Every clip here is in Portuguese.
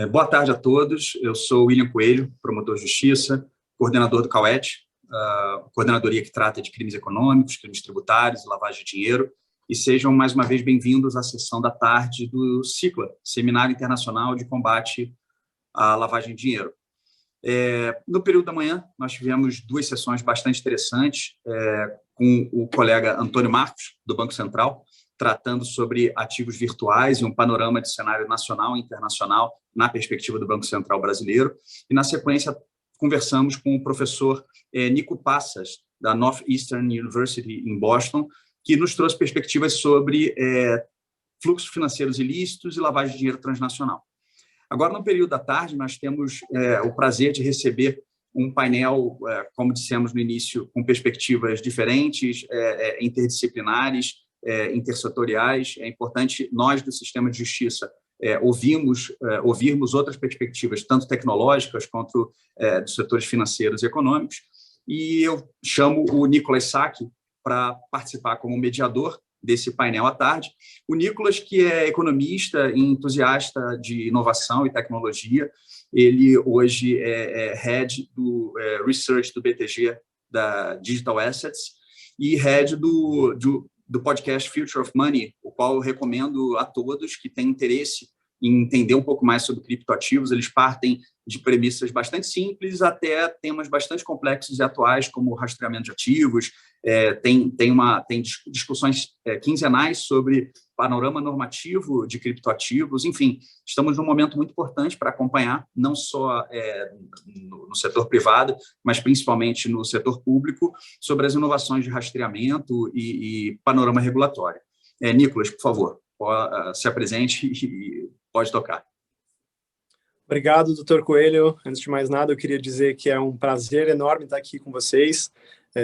Boa tarde a todos. Eu sou William Coelho, promotor de justiça, coordenador do CAUET, coordenadoria que trata de crimes econômicos, crimes tributários, lavagem de dinheiro. E sejam mais uma vez bem-vindos à sessão da tarde do CICLA, Seminário Internacional de Combate à Lavagem de Dinheiro. No período da manhã, nós tivemos duas sessões bastante interessantes, com o colega Antônio Marcos, do Banco Central, tratando sobre ativos virtuais e um panorama de cenário nacional e internacional na perspectiva do Banco Central brasileiro. E, na sequência, conversamos com o professor Nico Passas, da Northeastern University, em Boston, que nos trouxe perspectivas sobre fluxos financeiros ilícitos e lavagem de dinheiro transnacional. Agora, no período da tarde, nós temos o prazer de receber um painel, como dissemos no início, com perspectivas diferentes, interdisciplinares, intersetoriais. É importante nós, do sistema de justiça, ouvirmos outras perspectivas, tanto tecnológicas quanto dos setores financeiros e econômicos. E eu chamo o Nicolas Sacchi para participar como mediador desse painel à tarde. O Nicolas, que é economista e entusiasta de inovação e tecnologia, ele hoje é head do Research do BTG, da Digital Assets, e head do podcast Future of Money, o qual eu recomendo a todos que têm interesse em entender um pouco mais sobre criptoativos. Eles partem de premissas bastante simples até temas bastante complexos e atuais, como rastreamento de ativos. Tem discussões quinzenais sobre panorama normativo de criptoativos. Enfim, estamos num momento muito importante para acompanhar, não só no setor privado, mas principalmente no setor público, sobre as inovações de rastreamento e panorama regulatório. Nicolas, por favor, se apresente e pode tocar. Obrigado, doutor Coelho. Antes de mais nada, eu queria dizer que é um prazer enorme estar aqui com vocês.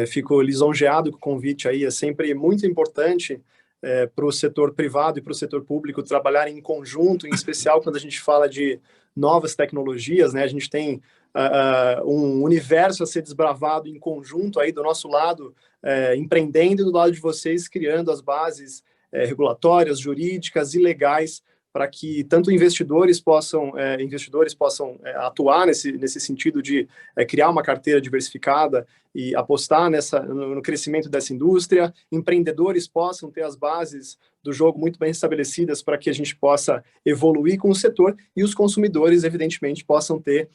Fico lisonjeado com o convite aí. É sempre muito importante para o setor privado e para o setor público trabalharem em conjunto, em especial quando a gente fala de novas tecnologias, né? A gente tem um universo a ser desbravado em conjunto aí do nosso lado, empreendendo, e do lado de vocês criando as bases regulatórias, jurídicas e legais para que tanto investidores possam atuar nesse sentido de criar uma carteira diversificada e apostar no crescimento dessa indústria, empreendedores possam ter as bases do jogo muito bem estabelecidas para que a gente possa evoluir com o setor, e os consumidores, evidentemente, possam ter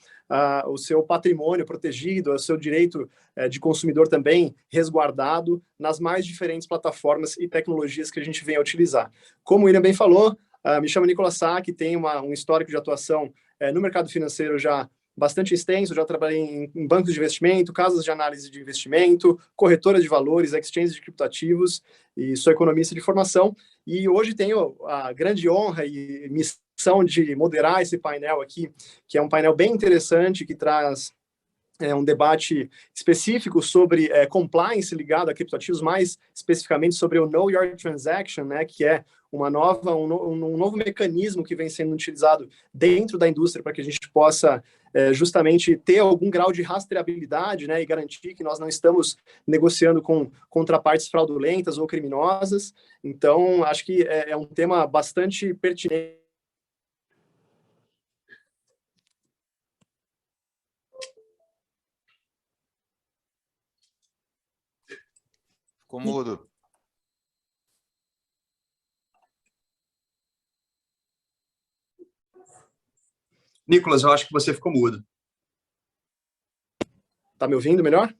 o seu patrimônio protegido, o seu direito de consumidor também resguardado nas mais diferentes plataformas e tecnologias que a gente vem a utilizar. Como o William bem falou, me chamo Nicolas Sacchi, tenho um histórico de atuação no mercado financeiro já bastante extenso, já trabalhei em bancos de investimento, casas de análise de investimento, corretoras de valores, exchanges de criptoativos, e sou economista de formação. E hoje tenho a grande honra e missão de moderar esse painel aqui, que é um painel bem interessante, que traz um debate específico sobre compliance ligado a criptoativos, mais especificamente sobre o Know Your Transaction, né, que é um novo mecanismo que vem sendo utilizado dentro da indústria para que a gente possa justamente ter algum grau de rastreabilidade, né, e garantir que nós não estamos negociando com contrapartes fraudulentas ou criminosas. Então, acho que é um tema bastante pertinente. Ficou mudo. Nicolas, eu acho que você ficou mudo. Tá me ouvindo melhor?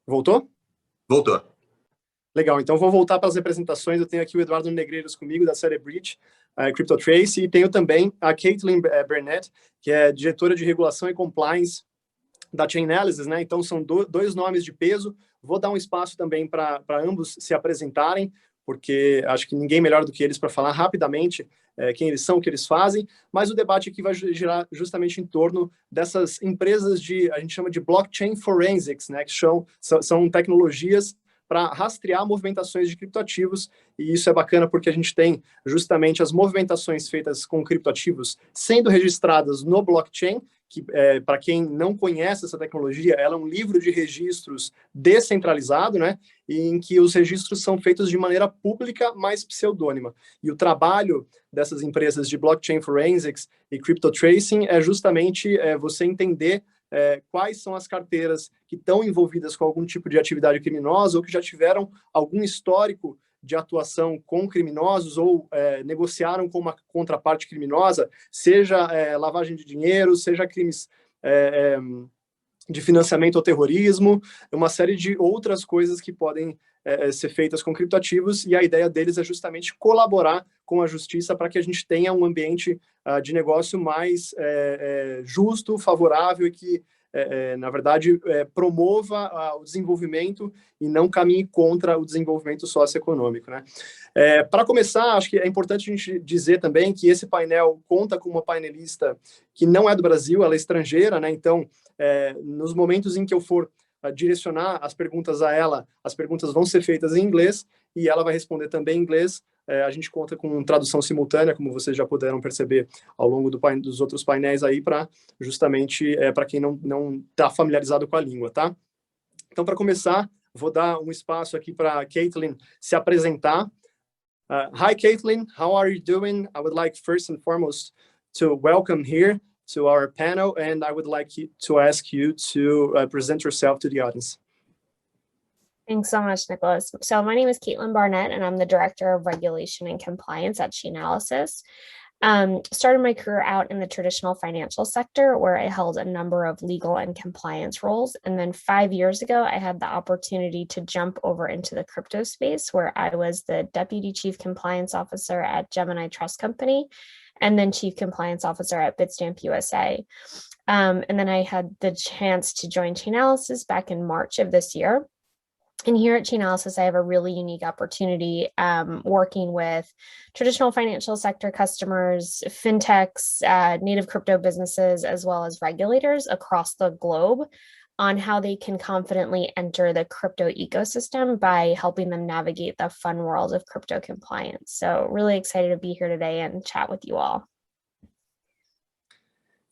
Voltou? Voltou. Legal, então vou voltar para as apresentações. Eu tenho aqui o Eduardo Negreiros comigo, da Cerebridge, CryptoTrace, e tenho também a Caitlin Burnett, que é diretora de regulação e compliance da Chainalysis, né? Então são dois nomes de peso. Vou dar um espaço também para ambos se apresentarem, porque acho que ninguém melhor do que eles para falar rapidamente quem eles são, o que eles fazem, mas o debate aqui vai girar justamente em torno dessas empresas a gente chama de blockchain forensics, né, que são tecnologias para rastrear movimentações de criptoativos, e isso é bacana porque a gente tem justamente as movimentações feitas com criptoativos sendo registradas no blockchain, que, para quem não conhece essa tecnologia, ela é um livro de registros descentralizado, né, em que os registros são feitos de maneira pública, mas pseudônima. E o trabalho dessas empresas de blockchain forensics e crypto tracing é justamente você entender quais são as carteiras que estão envolvidas com algum tipo de atividade criminosa ou que já tiveram algum histórico de atuação com criminosos ou negociaram com uma contraparte criminosa, seja lavagem de dinheiro, seja crimes de financiamento ao terrorismo, uma série de outras coisas que podem ser feitas com criptoativos, e a ideia deles é justamente colaborar com a justiça para que a gente tenha um ambiente de negócio mais justo, favorável e que, na verdade, promova o desenvolvimento e não caminhe contra o desenvolvimento socioeconômico, né? Para começar, acho que é importante a gente dizer também que esse painel conta com uma painelista que não é do Brasil, ela é estrangeira, né? Então, nos momentos em que eu for direcionar as perguntas a ela, as perguntas vão ser feitas em inglês e ela vai responder também em inglês. A gente conta com tradução simultânea, como vocês já puderam perceber ao longo dos outros painéis aí, para justamente para quem não está familiarizado com a língua, tá? Então, para começar, vou dar um espaço aqui para a Caitlin se apresentar. Hi, Caitlin, how are you doing? I would like first and foremost to welcome here to our panel, and I would like to ask you to present yourself to the audience. Thanks so much, Nicholas. So my name is Caitlin Barnett, and I'm the Director of Regulation and Compliance at Chainalysis. Started my career out in the traditional financial sector, where I held a number of legal and compliance roles. And then 5 years ago, I had the opportunity to jump over into the crypto space, where I was the Deputy Chief Compliance Officer at Gemini Trust Company, and then Chief Compliance Officer at Bitstamp USA. And then I had the chance to join Chainalysis back in March of this year. And here at Chainalysis, I have a really unique opportunity working with traditional financial sector customers, fintechs, native crypto businesses, as well as regulators across the globe on how they can confidently enter the crypto ecosystem by helping them navigate the fun world of crypto compliance. So really excited to be here today and chat with you all.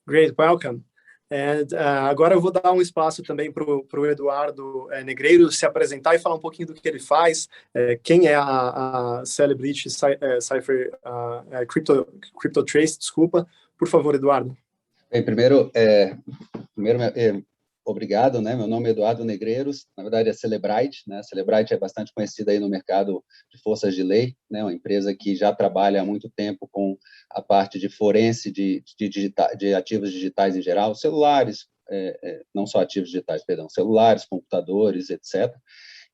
Great, welcome. And, agora eu vou dar um espaço também para o Eduardo Negreiro se apresentar e falar um pouquinho do que ele faz, quem é a Celebrity Cypher Crypto Trace, desculpa. Por favor, Eduardo. Bem, primeiro obrigado, né? Meu nome é Eduardo Negreiros, na verdade é Cellebrite, né? Cellebrite é bastante conhecida aí no mercado de forças de lei, né? Uma empresa que já trabalha há muito tempo com a parte de forense de ativos digitais em geral, celulares, não só ativos digitais, perdão, celulares, computadores, etc.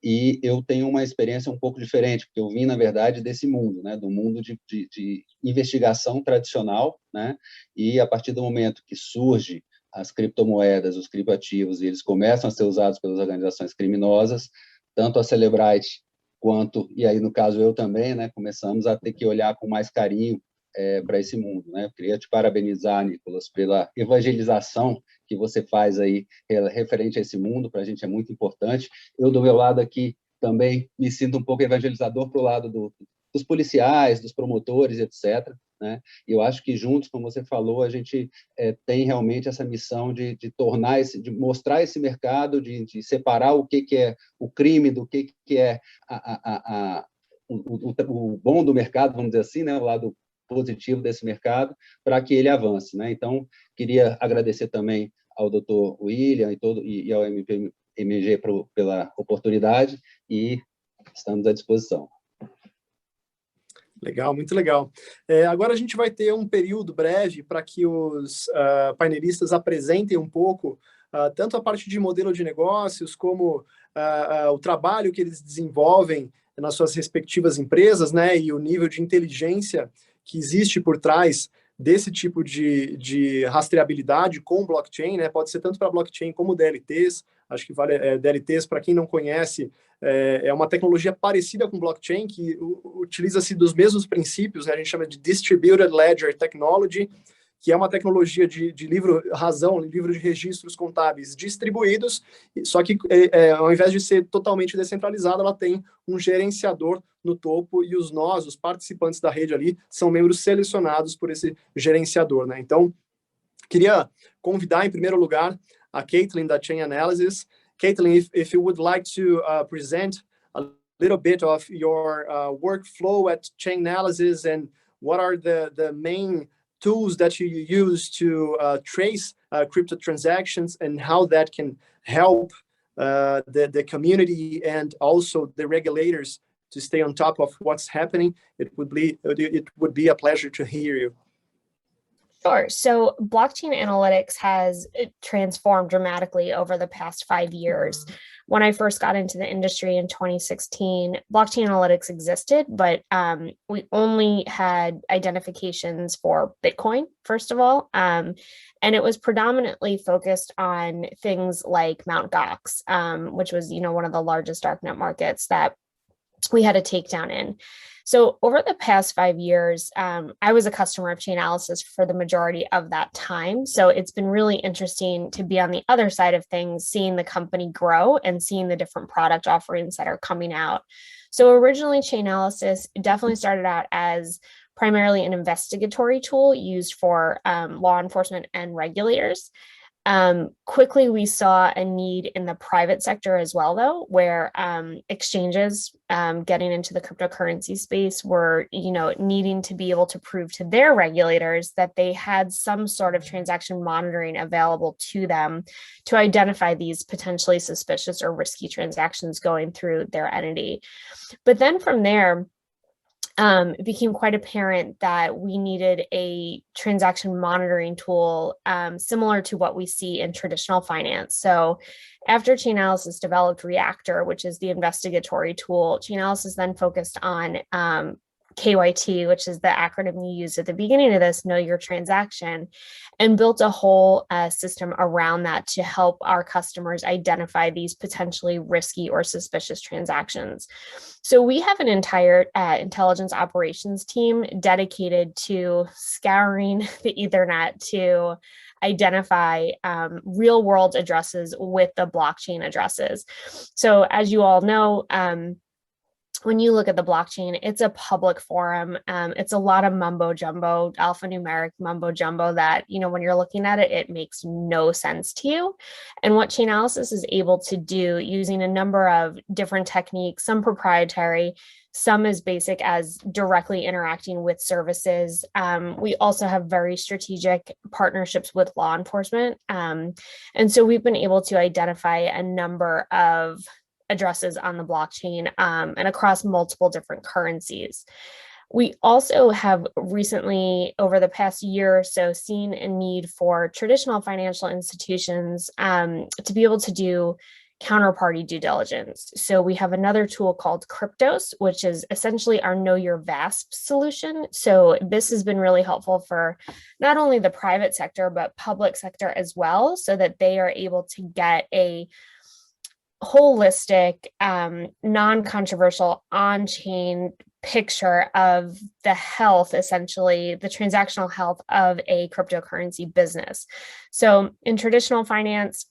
E eu tenho uma experiência um pouco diferente, porque eu vim, na verdade, desse mundo, né? Do mundo de investigação tradicional, né? E a partir do momento que surge as criptomoedas, os criptoativos, e eles começam a ser usados pelas organizações criminosas, tanto a Cellebrite quanto, e aí no caso eu também, né, começamos a ter que olhar com mais carinho para esse mundo, né? Eu queria te parabenizar, Nicolas, pela evangelização que você faz aí referente a esse mundo, para a gente é muito importante. Eu, do meu lado aqui, também me sinto um pouco evangelizador para o lado dos policiais, dos promotores, etc., né? E eu acho que juntos, como você falou, a gente tem realmente essa missão de tornar de mostrar esse mercado, de separar o que é o crime do que é o bom do mercado, vamos dizer assim, né? O lado positivo desse mercado, para que ele avance, né? Então, queria agradecer também ao Dr. William e ao MG pela oportunidade, e estamos à disposição. Legal, muito legal. Agora a gente vai ter um período breve para que os painelistas apresentem um pouco tanto a parte de modelo de negócios, como o trabalho que eles desenvolvem nas suas respectivas empresas, né, e o nível de inteligência que existe por trás desse tipo de rastreabilidade com blockchain, né? Pode ser tanto para blockchain como DLTs. Acho que vale DLTs, para quem não conhece, é uma tecnologia parecida com blockchain, que utiliza-se dos mesmos princípios, né? A gente chama de Distributed Ledger Technology, que é uma tecnologia de livro-razão, livro de registros contábeis distribuídos, só que ao invés de ser totalmente descentralizada, ela tem um gerenciador no topo, e os participantes da rede ali, são membros selecionados por esse gerenciador, né? Então, Queria convidar, em primeiro lugar, a Caitlin da Chain Analysis. Caitlin, if you would like to present a little bit of your workflow at Chain Analysis and what are the main tools that you use to trace crypto transactions and how that can help the community and also the regulators to stay on top of what's happening, it would be a pleasure to hear you. Sure. So blockchain analytics has transformed dramatically over the past 5 years. When I first got into the industry in 2016, blockchain analytics existed, but we only had identifications for Bitcoin, first of all. And it was predominantly focused on things like Mt. Gox, which was, one of the largest darknet markets that we had a takedown in. So over the past 5 years, I was a customer of Chainalysis for the majority of that time. So it's been really interesting to be on the other side of things, seeing the company grow and seeing the different product offerings that are coming out. So originally, Chainalysis definitely started out as primarily an investigatory tool used for law enforcement and regulators. Quickly, we saw a need in the private sector as well, though, where exchanges getting into the cryptocurrency space were, needing to be able to prove to their regulators that they had some sort of transaction monitoring available to them to identify these potentially suspicious or risky transactions going through their entity. But then from there, it became quite apparent that we needed a transaction monitoring tool similar to what we see in traditional finance. So after Chainalysis developed Reactor, which is the investigatory tool, Chainalysis then focused on KYT, which is the acronym you used at the beginning of this, Know Your Transaction, and built a whole system around that to help our customers identify these potentially risky or suspicious transactions. So we have an entire intelligence operations team dedicated to scouring the Ethernet to identify real world addresses with the blockchain addresses. So as you all know, when you look at the blockchain, it's a public forum. It's a lot of mumbo jumbo, alphanumeric mumbo jumbo that, when you're looking at it, it makes no sense to you. And what Chainalysis is able to do using a number of different techniques, some proprietary, some as basic as directly interacting with services. We also have very strategic partnerships with law enforcement. And so we've been able to identify a number of addresses on the blockchain and across multiple different currencies. We also have recently, over the past year or so, seen a need for traditional financial institutions to be able to do counterparty due diligence. So we have another tool called Kryptos, which is essentially our Know Your VASP solution. So this has been really helpful for not only the private sector, but public sector as well, so that they are able to get a holistic, non-controversial, on-chain picture of the health, essentially the transactional health of a cryptocurrency business. So in traditional finance,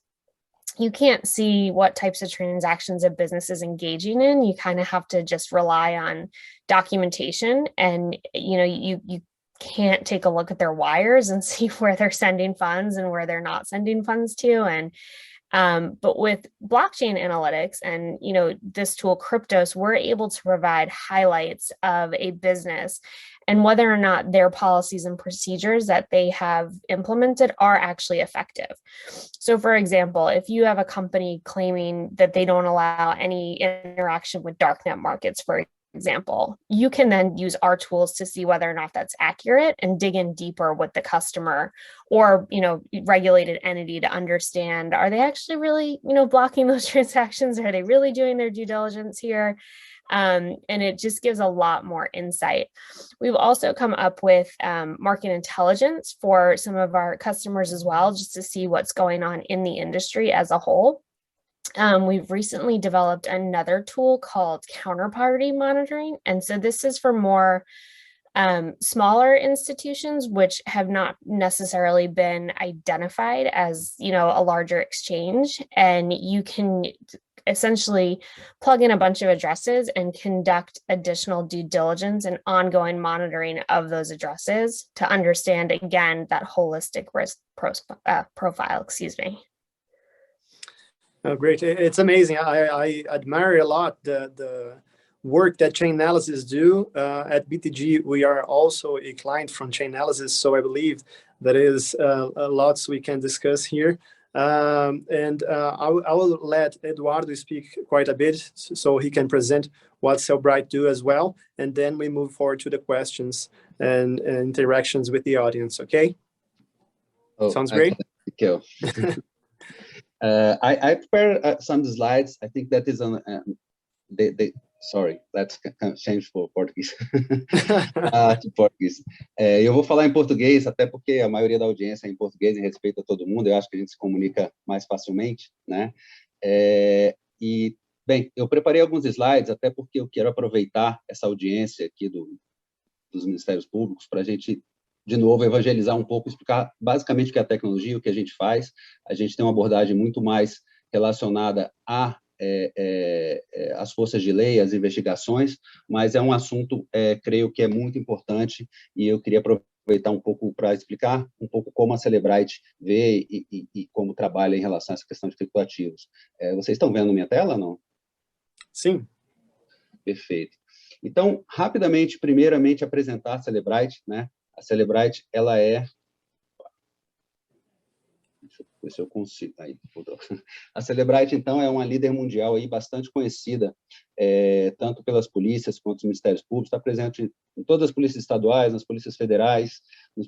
you can't see what types of transactions a business is engaging in. You kind of have to just rely on documentation, and you can't take a look at their wires and see where they're sending funds and where they're not sending funds to. But with blockchain analytics and, this tool Kryptos, we're able to provide highlights of a business and whether or not their policies and procedures that they have implemented are actually effective. So for example, if you have a company claiming that they don't allow any interaction with darknet markets, for example, you can then use our tools to see whether or not that's accurate and dig in deeper with the customer or, regulated entity to understand, are they actually really, blocking those transactions? Are they really doing their due diligence here? And it just gives a lot more insight. We've also come up with market intelligence for some of our customers as well, just to see what's going on in the industry as a whole. We've recently developed another tool called counterparty monitoring. And so this is for more smaller institutions, which have not necessarily been identified as, a larger exchange. And you can essentially plug in a bunch of addresses and conduct additional due diligence and ongoing monitoring of those addresses to understand, again, that holistic risk profile, excuse me. Oh, great. It's amazing. I admire a lot the work that Chainalysis do. At BTG, we are also a client from Chainalysis, so I believe there is lots we can discuss here. I will let Eduardo speak quite a bit so he can present what Cellebrite do as well, and then we move forward to the questions and interactions with the audience, okay? Sounds great? Thank you. I prepared some slides. I think that is on sorry, let's change for Portuguese. To Portuguese. Eu vou falar em português, até porque a maioria da audiência é em português e respeita todo mundo. Eu acho que a gente se comunica mais facilmente, né? E, bem, eu preparei alguns slides, até porque eu quero aproveitar essa audiência aqui dos Ministérios Públicos para a gente, de novo, evangelizar um pouco, explicar basicamente o que é a tecnologia, o que a gente faz. A gente tem uma abordagem muito mais relacionada às forças de lei, às investigações, mas é um assunto, creio que é muito importante, e eu queria aproveitar um pouco para explicar um pouco como a Cellebrite vê e como trabalha em relação a essa questão de criptoativos. Vocês estão vendo minha tela, não? Sim. Perfeito. Então, rapidamente, primeiramente, apresentar a Cellebrite, né? A Cellebrite, ela é... Deixa eu ver se eu consigo... Aí, a Cellebrite, então, é uma líder mundial aí bastante conhecida, tanto pelas polícias quanto os ministérios públicos, está presente em todas as polícias estaduais, nas polícias federais, nos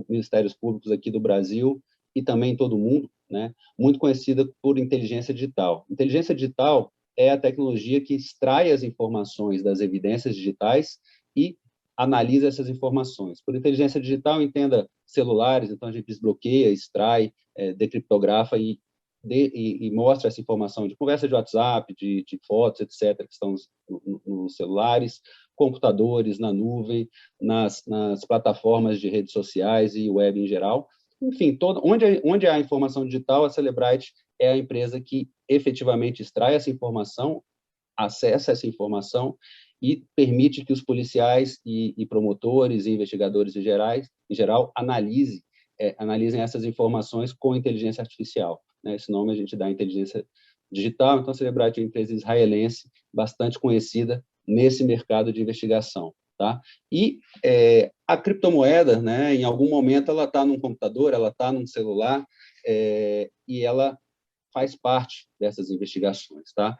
ministérios públicos aqui do Brasil e também em todo o mundo, né? Muito conhecida por inteligência digital. Inteligência digital é a tecnologia que extrai as informações das evidências digitais e analisa essas informações. Por inteligência digital, entenda celulares, então a gente desbloqueia, extrai, decriptografa e mostra essa informação de conversa de WhatsApp, de fotos, etc., que estão nos celulares, computadores, na nuvem, nas plataformas de redes sociais e web em geral. Enfim, onde há informação digital, a Cellebrite é a empresa que efetivamente extrai essa informação, acessa essa informação e permite que os policiais e promotores e investigadores em geral analisem essas informações com inteligência artificial, né? Esse nome a gente dá inteligência digital. Então, a Cellebrite é uma empresa israelense bastante conhecida nesse mercado de investigação, tá? E a criptomoeda, né, em algum momento, ela está num computador, ela está num celular, e ela faz parte dessas investigações, tá?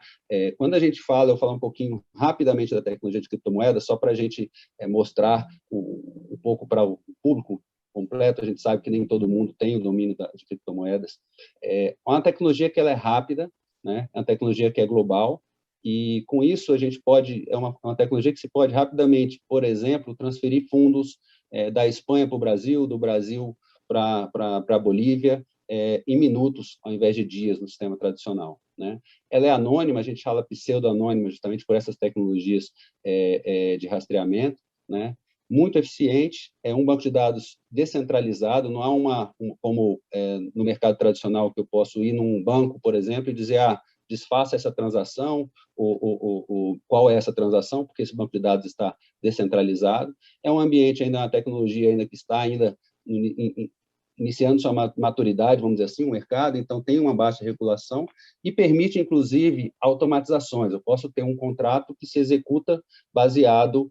Quando a gente fala, eu vou falar um pouquinho rapidamente da tecnologia de criptomoeda, só para a gente mostrar um pouco para o público completo. A gente sabe que nem todo mundo tem o domínio de criptomoedas. É uma tecnologia que ela é rápida, né? É uma tecnologia que é global, e com isso a gente pode, é uma tecnologia que se pode rapidamente, por exemplo, transferir fundos da Espanha para o Brasil, do Brasil para a Bolívia, em minutos, ao invés de dias no sistema tradicional, né? Ela é anônima, a gente fala pseudo-anônima justamente por essas tecnologias de rastreamento, né? Muito eficiente, é um banco de dados descentralizado, não há como no mercado tradicional, que eu posso ir num banco, por exemplo, e dizer, desfaça essa transação, qual é essa transação, porque esse banco de dados está descentralizado. É um ambiente ainda, uma tecnologia ainda que está ainda iniciando sua maturidade, vamos dizer assim, o mercado, então tem uma baixa regulação e permite, inclusive, automatizações. Eu posso ter um contrato que se executa baseado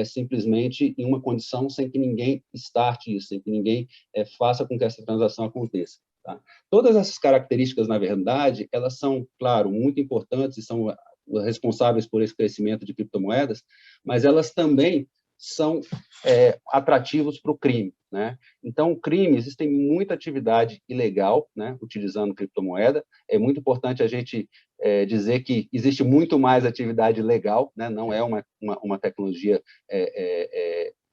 simplesmente em uma condição, sem que ninguém starte isso, sem que ninguém faça com que essa transação aconteça, tá? Todas essas características, na verdade, elas são, claro, muito importantes e são responsáveis por esse crescimento de criptomoedas, mas elas também são atrativos para o crime, né? Então, o crime, existe muita atividade ilegal, né, utilizando criptomoeda. É muito importante a gente dizer que existe muito mais atividade legal, né? Não é uma tecnologia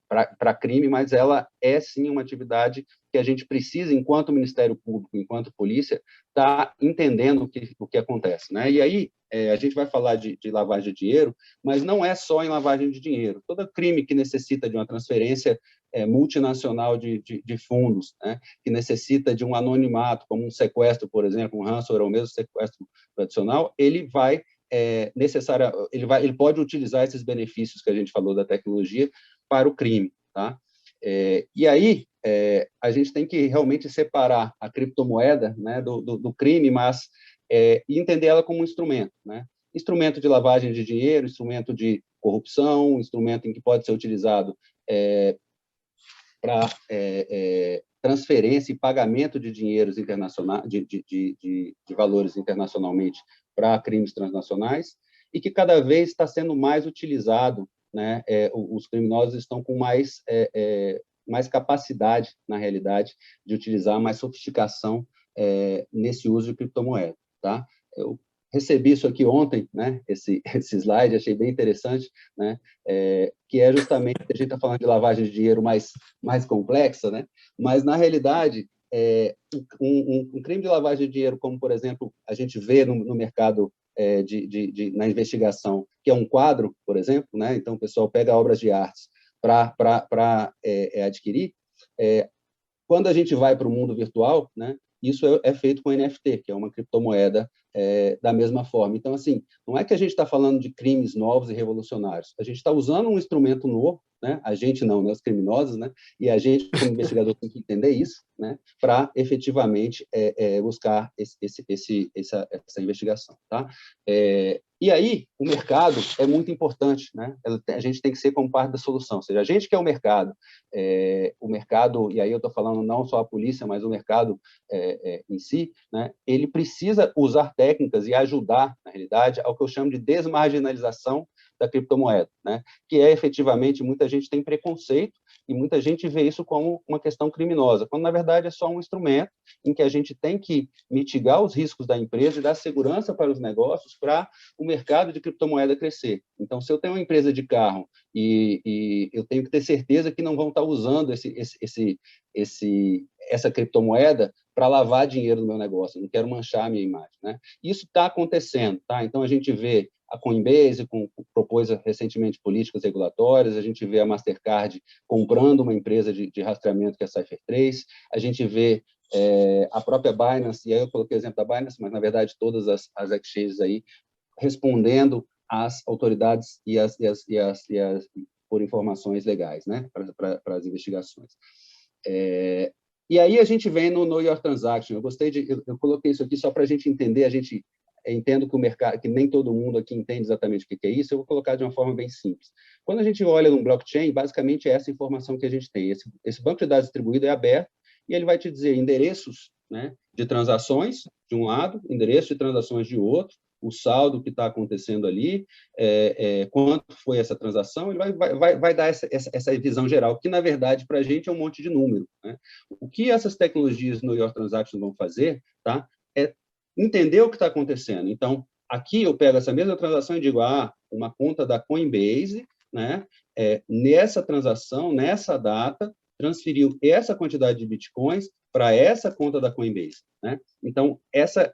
para crime, mas ela é, sim, uma atividade que a gente precisa, enquanto Ministério Público, enquanto polícia, tá entendendo o que acontece, né? E aí, a gente vai falar de lavagem de dinheiro, mas não é só em lavagem de dinheiro. Todo crime que necessita de uma transferência multinacional de fundos, né, que necessita de um anonimato, como um sequestro, por exemplo, um ransomware ou mesmo sequestro tradicional, ele pode utilizar esses benefícios que a gente falou da tecnologia para o crime, tá? E aí a gente tem que realmente separar a criptomoeda, né, do crime, mas e entender ela como um instrumento, né? Instrumento de lavagem de dinheiro, instrumento de corrupção, instrumento em que pode ser utilizado para transferência e pagamento de dinheiros internacionais, de valores internacionalmente para crimes transnacionais, e que cada vez está sendo mais utilizado, né? Os criminosos estão com mais capacidade, na realidade, de utilizar mais sofisticação nesse uso de criptomoeda, tá? Eu recebi isso aqui ontem, né? Esse slide, achei bem interessante, né? Que é justamente, a gente está falando de lavagem de dinheiro mais complexa, né? Mas, na realidade, um crime de lavagem de dinheiro, como, por exemplo, a gente vê no mercado na investigação, que é um quadro, por exemplo, né? Então, o pessoal pega obras de artes para adquirir. Quando a gente vai para o mundo virtual, né? Isso é feito com NFT, que é uma criptomoeda da mesma forma. Então, assim, não é que a gente está falando de crimes novos e revolucionários. A gente está usando um instrumento novo, né? A gente não, né? Os criminosos, né? E a gente, como investigador, tem que entender isso, né? Para efetivamente buscar essa investigação, tá? E aí, o mercado é muito importante, né? A gente tem que ser como parte da solução. Ou seja, a gente que é o mercado, e aí eu estou falando não só a polícia, mas o mercado em si, né? Ele precisa usar técnicas e ajudar, na realidade, ao que eu chamo de desmarginalização da criptomoeda, né? Que efetivamente, muita gente tem preconceito e muita gente vê isso como uma questão criminosa, quando, na verdade, é só um instrumento em que a gente tem que mitigar os riscos da empresa e dar segurança para os negócios para o mercado de criptomoeda crescer. Então, se eu tenho uma empresa de carro e eu tenho que ter certeza que não vão estar usando essa criptomoeda para lavar dinheiro no meu negócio, eu não quero manchar a minha imagem, né? Isso está acontecendo, tá? Então, a gente vê a Coinbase propôs recentemente políticas regulatórias, a gente vê a Mastercard comprando uma empresa de rastreamento que é a Cypher3, a gente vê a própria Binance, e aí eu coloquei o exemplo da Binance, mas, na verdade, todas as exchanges aí respondendo às autoridades por informações legais, né, para as investigações. E aí a gente vem no Know Your Transaction. Eu coloquei isso aqui só para a gente entender, a gente entendo que o mercado, que nem todo mundo aqui entende exatamente o que é isso, eu vou colocar de uma forma bem simples. Quando a gente olha no blockchain, basicamente é essa informação que a gente tem. Esse banco de dados distribuído é aberto e ele vai te dizer endereços, né, de transações, de um lado, endereço de transações de outro, o saldo que está acontecendo ali, quanto foi essa transação, ele vai dar essa visão geral, que, na verdade, para a gente é um monte de número, né? O que essas tecnologias no Your Transaction vão fazer, tá, é entender o que está acontecendo. Então, aqui eu pego essa mesma transação e digo, uma conta da Coinbase, né, nessa transação, nessa data, transferiu essa quantidade de bitcoins para essa conta da Coinbase, né? Então,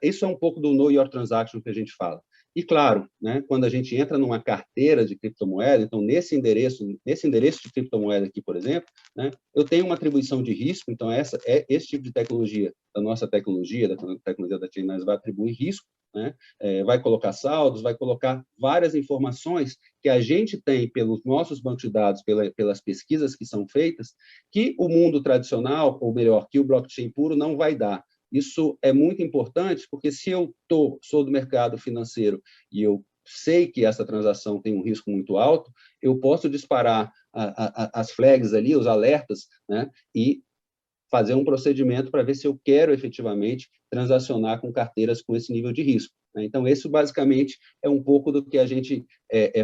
isso é um pouco do Know Your Transaction que a gente fala. E, claro, né, quando a gente entra numa carteira de criptomoeda, então, nesse endereço de criptomoeda aqui, por exemplo, né, eu tenho uma atribuição de risco, então, esse tipo de tecnologia, da nossa tecnologia, da tecnologia da Chainalysis, vai atribuir risco, né, vai colocar saldos, vai colocar várias informações que a gente tem pelos nossos bancos de dados, pelas pesquisas que são feitas, que o mundo tradicional, ou melhor, que o blockchain puro não vai dar. Isso é muito importante, porque se eu sou do mercado financeiro e eu sei que essa transação tem um risco muito alto, eu posso disparar as flags ali, os alertas, né, e fazer um procedimento para ver se eu quero efetivamente transacionar com carteiras com esse nível de risco, né? Então, isso basicamente é um pouco do que a gente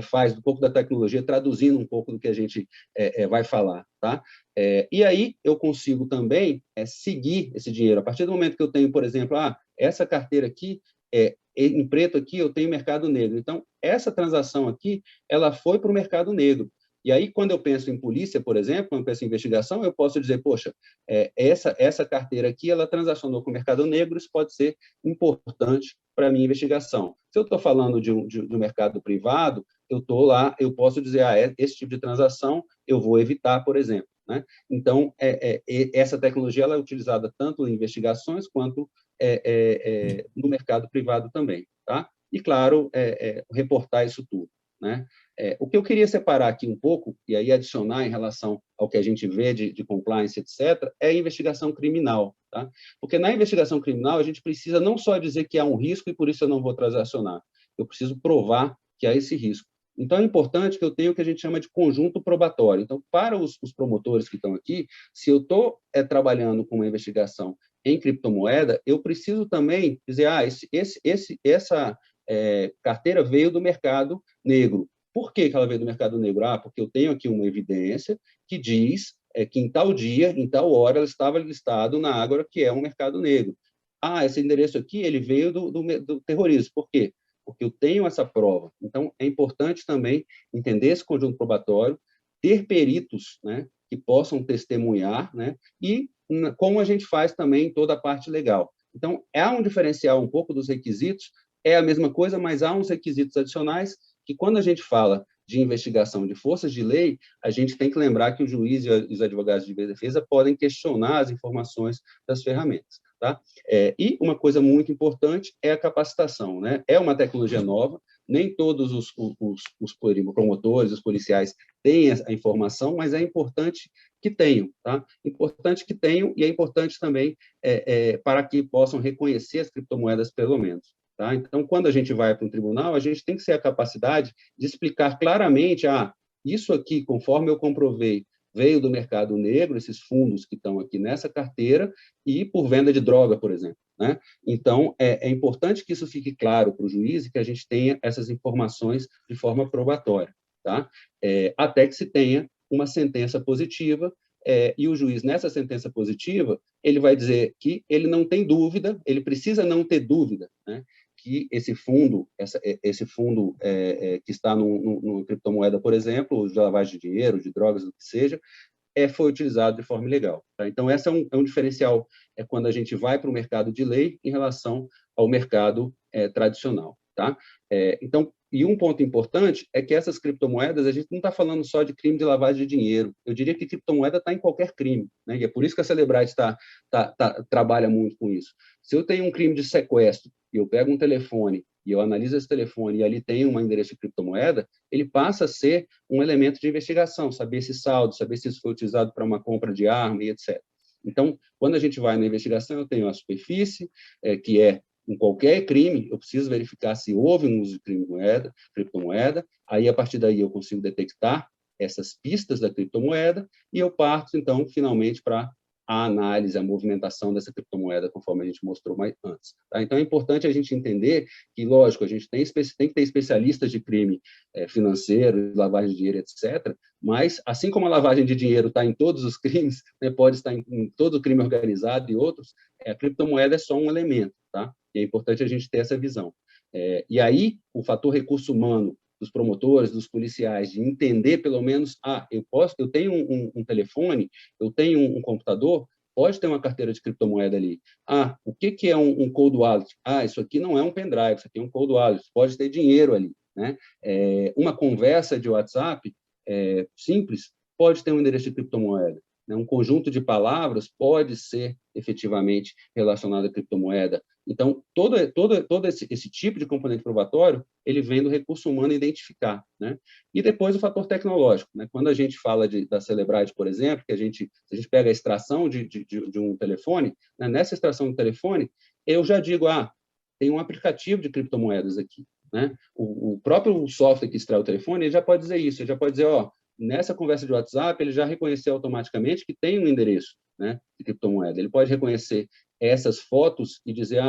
faz, um pouco da tecnologia, traduzindo um pouco do que a gente vai falar, tá? E aí eu consigo também seguir esse dinheiro. A partir do momento que eu tenho, por exemplo, essa carteira aqui, em preto aqui, eu tenho mercado negro. Então, essa transação aqui, ela foi para o mercado negro. E aí, quando eu penso em polícia, por exemplo, quando eu penso em investigação, eu posso dizer, poxa, essa carteira aqui, ela transacionou com o mercado negro, isso pode ser importante para a minha investigação. Se eu estou falando de um mercado privado, eu estou lá, eu posso dizer, esse tipo de transação eu vou evitar, por exemplo, né? Então, essa tecnologia ela é utilizada tanto em investigações quanto no mercado privado também, tá? E, claro, reportar isso tudo, né? O que eu queria separar aqui um pouco, e aí adicionar em relação ao que a gente vê de compliance, etc., é a investigação criminal, tá? Porque na investigação criminal a gente precisa não só dizer que há um risco e por isso eu não vou transacionar, eu preciso provar que há esse risco. Então, é importante que eu tenha o que a gente chama de conjunto probatório. Então, para os promotores que estão aqui, se eu estou trabalhando com uma investigação em criptomoeda, eu preciso também dizer, essa carteira veio do mercado negro. Por que ela veio do mercado negro? Porque eu tenho aqui uma evidência que diz que em tal dia, em tal hora, ela estava listado na Ágora, que é um mercado negro. Esse endereço aqui ele veio do terrorismo. Por quê? Porque eu tenho essa prova. Então, é importante também entender esse conjunto probatório, ter peritos, né, que possam testemunhar, né, e como a gente faz também toda a parte legal. Então, há um diferencial um pouco dos requisitos, é a mesma coisa, mas há uns requisitos adicionais que, quando a gente fala de investigação de forças de lei, a gente tem que lembrar que o juiz e os advogados de defesa podem questionar as informações das ferramentas. Tá? E uma coisa muito importante é a capacitação, né? É uma tecnologia nova, nem todos os promotores, os policiais têm a informação, mas é importante que tenham, tá? Importante que tenham e é importante também para que possam reconhecer as criptomoedas, pelo menos. Tá? Então, quando a gente vai para um tribunal, a gente tem que ter a capacidade de explicar claramente, isso aqui, conforme eu comprovei, veio do mercado negro, esses fundos que estão aqui nessa carteira, e por venda de droga, por exemplo, né? Então, é importante que isso fique claro para o juiz e que a gente tenha essas informações de forma probatória, tá? Até que se tenha uma sentença positiva, e o juiz, nessa sentença positiva, ele vai dizer que ele não tem dúvida, ele precisa não ter dúvida, né? Que esse fundo, que está no criptomoeda, por exemplo, de lavagem de dinheiro, de drogas, o que seja, foi utilizado de forma ilegal. Tá? Então, esse é um diferencial quando a gente vai para o mercado de lei em relação ao mercado tradicional. Tá? Então, e um ponto importante é que essas criptomoedas, a gente não está falando só de crime de lavagem de dinheiro. Eu diria que criptomoeda está em qualquer crime, né? E é por isso que a Cellebrite trabalha muito com isso. Se eu tenho um crime de sequestro e eu pego um telefone e eu analiso esse telefone e ali tem um endereço de criptomoeda, ele passa a ser um elemento de investigação, saber esse saldo, saber se isso foi utilizado para uma compra de arma e etc. Então, quando a gente vai na investigação, eu tenho a superfície, que em qualquer crime, eu preciso verificar se houve um uso de criptomoeda, aí, a partir daí, eu consigo detectar essas pistas da criptomoeda e eu parto, então, finalmente, para a análise, a movimentação dessa criptomoeda, conforme a gente mostrou mais antes. Tá? Então, é importante a gente entender que, lógico, a gente tem que ter especialistas de crime financeiro, lavagem de dinheiro, etc., mas, assim como a lavagem de dinheiro está em todos os crimes, né, pode estar em todo o crime organizado e outros, a criptomoeda é só um elemento, tá? E é importante a gente ter essa visão. E aí, o fator recurso humano dos promotores, dos policiais, de entender, pelo menos, eu tenho um telefone, eu tenho um computador, pode ter uma carteira de criptomoeda ali. O que é um cold wallet? Isso aqui não é um pendrive, isso aqui é um cold wallet, pode ter dinheiro ali, né? Uma conversa de WhatsApp simples pode ter um endereço de criptomoeda. Um conjunto de palavras pode ser efetivamente relacionado à criptomoeda. Então, todo esse tipo de componente probatório, ele vem do recurso humano identificar, né? E depois o fator tecnológico, né? Quando a gente fala da Cellebrite, por exemplo, se a gente pega a extração de um telefone, né? Nessa extração do telefone, eu já digo, tem um aplicativo de criptomoedas aqui, né? O próprio software que extrai o telefone, ele já pode dizer isso, ele já pode dizer, nessa conversa de WhatsApp, ele já reconheceu automaticamente que tem um endereço, né, de criptomoeda. Ele pode reconhecer essas fotos e dizer,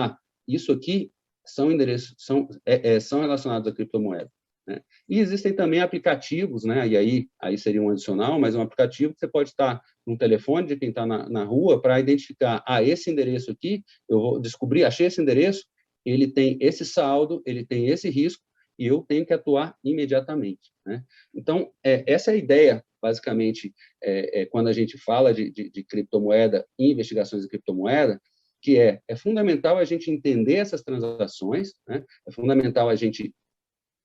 isso aqui são endereços, são relacionados à criptomoeda. Né? E existem também aplicativos, né, e aí seria um adicional, mas um aplicativo que você pode estar no telefone de quem está na rua para identificar, esse endereço aqui, eu vou descobrir, achei esse endereço, ele tem esse saldo, ele tem esse risco, e eu tenho que atuar imediatamente. Né? Então, essa é a ideia, basicamente, quando a gente fala de criptomoeda e investigações de criptomoeda, que é fundamental a gente entender essas transações, né? É fundamental a gente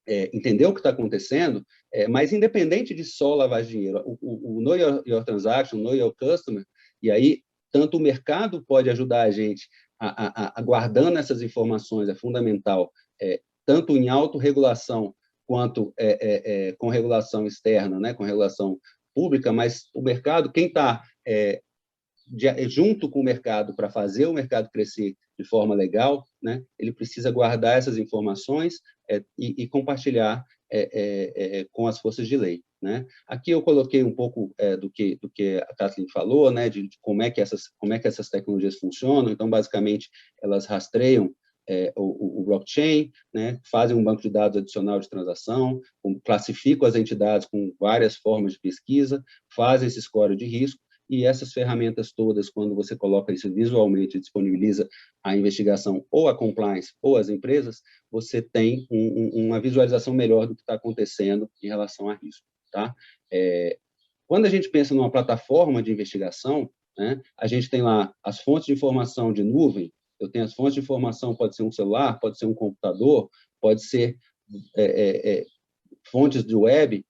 entender o que está acontecendo, mas independente de só lavagem de dinheiro, o Know Your Transaction, Know Your Customer, e aí tanto o mercado pode ajudar a gente a guardando essas informações, é fundamental, tanto em autorregulação quanto com regulação externa, né, com regulação pública, mas o mercado, quem está junto com o mercado para fazer o mercado crescer de forma legal, né, ele precisa guardar essas informações e compartilhar com as forças de lei, né? Aqui eu coloquei um pouco do que a Kathleen falou, né, de como é que essas tecnologias funcionam. Então, basicamente, elas rastreiam o blockchain, né, fazem um banco de dados adicional de transação, classificam as entidades com várias formas de pesquisa, fazem esse score de risco, e essas ferramentas todas, quando você coloca isso visualmente e disponibiliza a investigação ou a compliance ou as empresas, você tem uma visualização melhor do que está acontecendo em relação a risco. Tá? Quando a gente pensa numa plataforma de investigação, né, a gente tem lá as fontes de informação de nuvem, eu tenho as fontes de informação, pode ser um celular, pode ser um computador, pode ser fontes de web,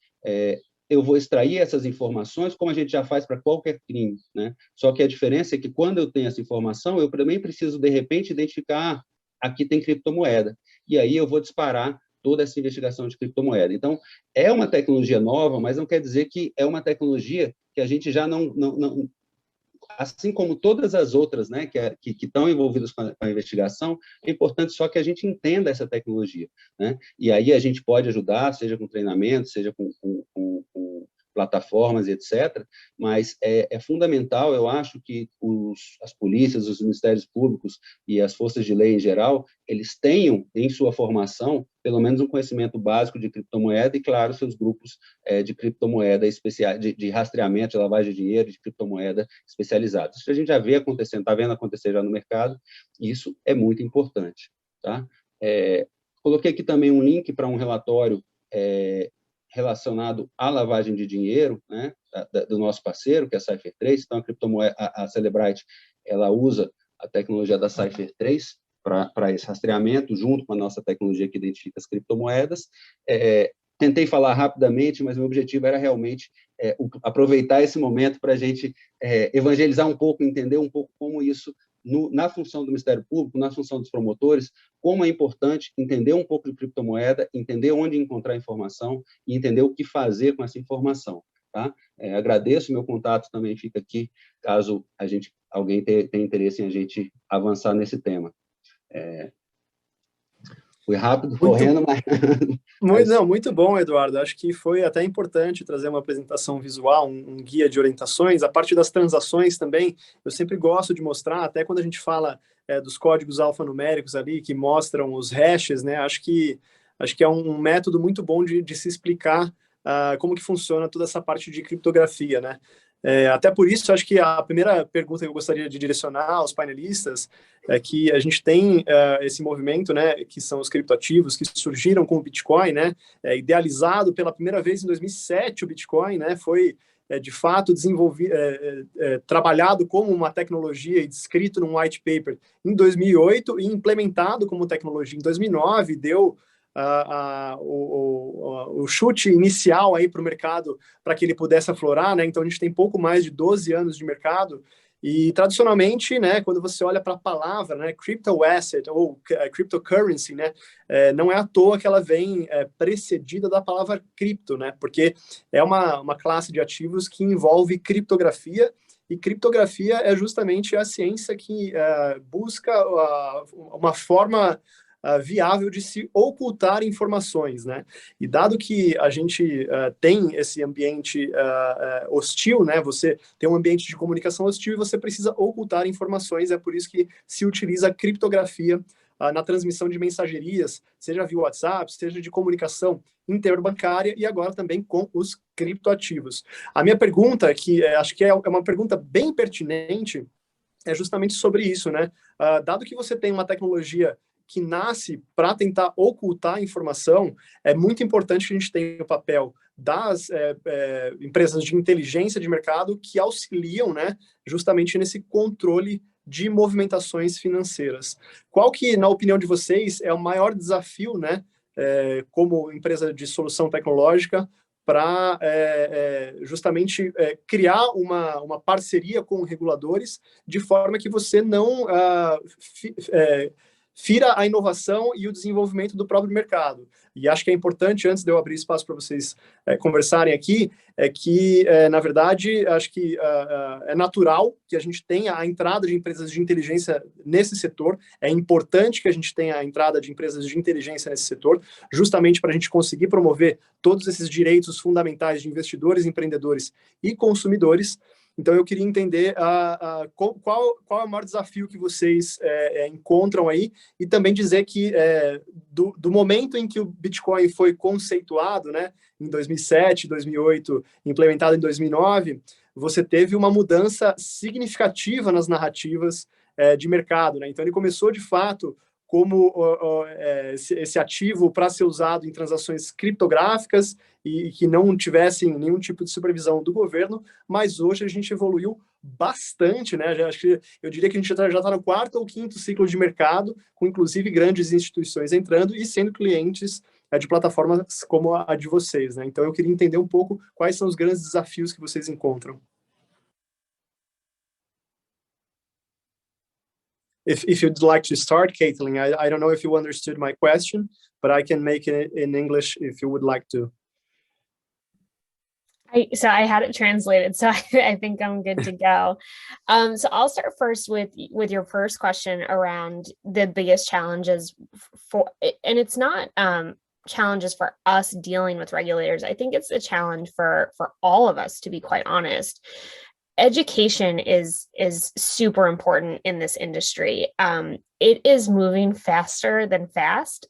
eu vou extrair essas informações, como a gente já faz para qualquer crime, né? Só que a diferença é que, quando eu tenho essa informação, eu também preciso, de repente, identificar, aqui tem criptomoeda, e aí eu vou disparar toda essa investigação de criptomoeda. Então, é uma tecnologia nova, mas não quer dizer que é uma tecnologia que a gente já não assim como todas as outras, né, que estão envolvidas com a investigação, é importante só que a gente entenda essa tecnologia, né? E aí a gente pode ajudar, seja com treinamento, seja com plataformas, etc. Mas é fundamental, eu acho, que as polícias, os ministérios públicos e as forças de lei em geral, eles tenham em sua formação pelo menos um conhecimento básico de criptomoeda e, claro, seus grupos de criptomoeda especiais, de rastreamento, de lavagem de dinheiro, de criptomoeda especializados. Isso a gente já vê acontecendo, está vendo acontecer já no mercado, e isso é muito importante. Tá? Coloquei aqui também um link para um relatório relacionado à lavagem de dinheiro, né, do nosso parceiro, que é a Cypher3. Então, a criptomoeda, a Cellebrite, ela usa a tecnologia da Cypher3 para esse rastreamento, junto com a nossa tecnologia que identifica as criptomoedas. Tentei falar rapidamente, mas o meu objetivo era realmente aproveitar esse momento para a gente evangelizar um pouco, entender um pouco como isso, na função do Ministério Público, na função dos promotores, como é importante entender um pouco de criptomoeda, entender onde encontrar informação e entender o que fazer com essa informação. Tá? Agradeço, meu contato também fica aqui, caso alguém tenha interesse em a gente avançar nesse tema. Fui rápido, correndo, mas... Muito bom, Eduardo. Acho que foi até importante trazer uma apresentação visual, um guia de orientações. A parte das transações também, eu sempre gosto de mostrar, até quando a gente fala dos códigos alfanuméricos ali, que mostram os hashes, né? Acho que é um método muito bom de se explicar como que funciona toda essa parte de criptografia, né? Até por isso, acho que a primeira pergunta que eu gostaria de direcionar aos painelistas é que a gente tem esse movimento, né, que são os criptoativos, que surgiram com o Bitcoin, né, idealizado pela primeira vez em 2007, o Bitcoin, né, foi, de fato, desenvolvido, trabalhado como uma tecnologia e descrito num white paper em 2008 e implementado como tecnologia em 2009, deu o chute inicial aí para o mercado para que ele pudesse aflorar, né? Então a gente tem pouco mais de 12 anos de mercado e tradicionalmente, né, quando você olha para a palavra, né, crypto asset ou cryptocurrency, né, não é à toa que ela vem precedida da palavra cripto, né? Porque é uma classe de ativos que envolve criptografia. E criptografia é justamente a ciência que busca uma forma viável de se ocultar informações, né? E dado que a gente tem esse ambiente hostil, né? Você tem um ambiente de comunicação hostil e você precisa ocultar informações, é por isso que se utiliza a criptografia na transmissão de mensagerias, seja via WhatsApp, seja de comunicação interbancária e agora também com os criptoativos. A minha pergunta, que acho que é uma pergunta bem pertinente, é justamente sobre isso, né? Dado que você tem uma tecnologia que nasce para tentar ocultar a informação, é muito importante que a gente tenha o papel das empresas de inteligência de mercado que auxiliam, né, justamente nesse controle de movimentações financeiras. Qual que, na opinião de vocês, é o maior desafio, né, como empresa de solução tecnológica, para justamente criar uma parceria com reguladores, de forma que você não fira a inovação e o desenvolvimento do próprio mercado. E acho que é importante, antes de eu abrir espaço para vocês conversarem aqui, que, na verdade, acho que é natural que a gente tenha a entrada de empresas de inteligência nesse setor, é importante que a gente tenha a entrada de empresas de inteligência nesse setor, justamente para a gente conseguir promover todos esses direitos fundamentais de investidores, empreendedores e consumidores. Então, eu queria entender qual é o maior desafio que vocês encontram aí, e também dizer que do momento em que o Bitcoin foi conceituado, né, em 2007, 2008, implementado em 2009, você teve uma mudança significativa nas narrativas de mercado, né? Então, ele começou, de fato, como esse ativo para ser usado em transações criptográficas e que não tivessem nenhum tipo de supervisão do governo, mas hoje a gente evoluiu bastante, né? Acho que eu diria que a gente já está no 4º ou 5º ciclo de mercado, com inclusive grandes instituições entrando e sendo clientes de plataformas como a de vocês, né? Então eu queria entender um pouco quais são os grandes desafios que vocês encontram. If you'd like to start, Caitlin, I don't know if you understood my question, but I can make it in English if you would like to. So I had it translated, so I think I'm good to go. So I'll start first with your first question around the biggest challenges and it's not challenges for us dealing with regulators. I think it's a challenge for all of us, to be quite honest. Education is super important in this industry. It is moving faster than fast.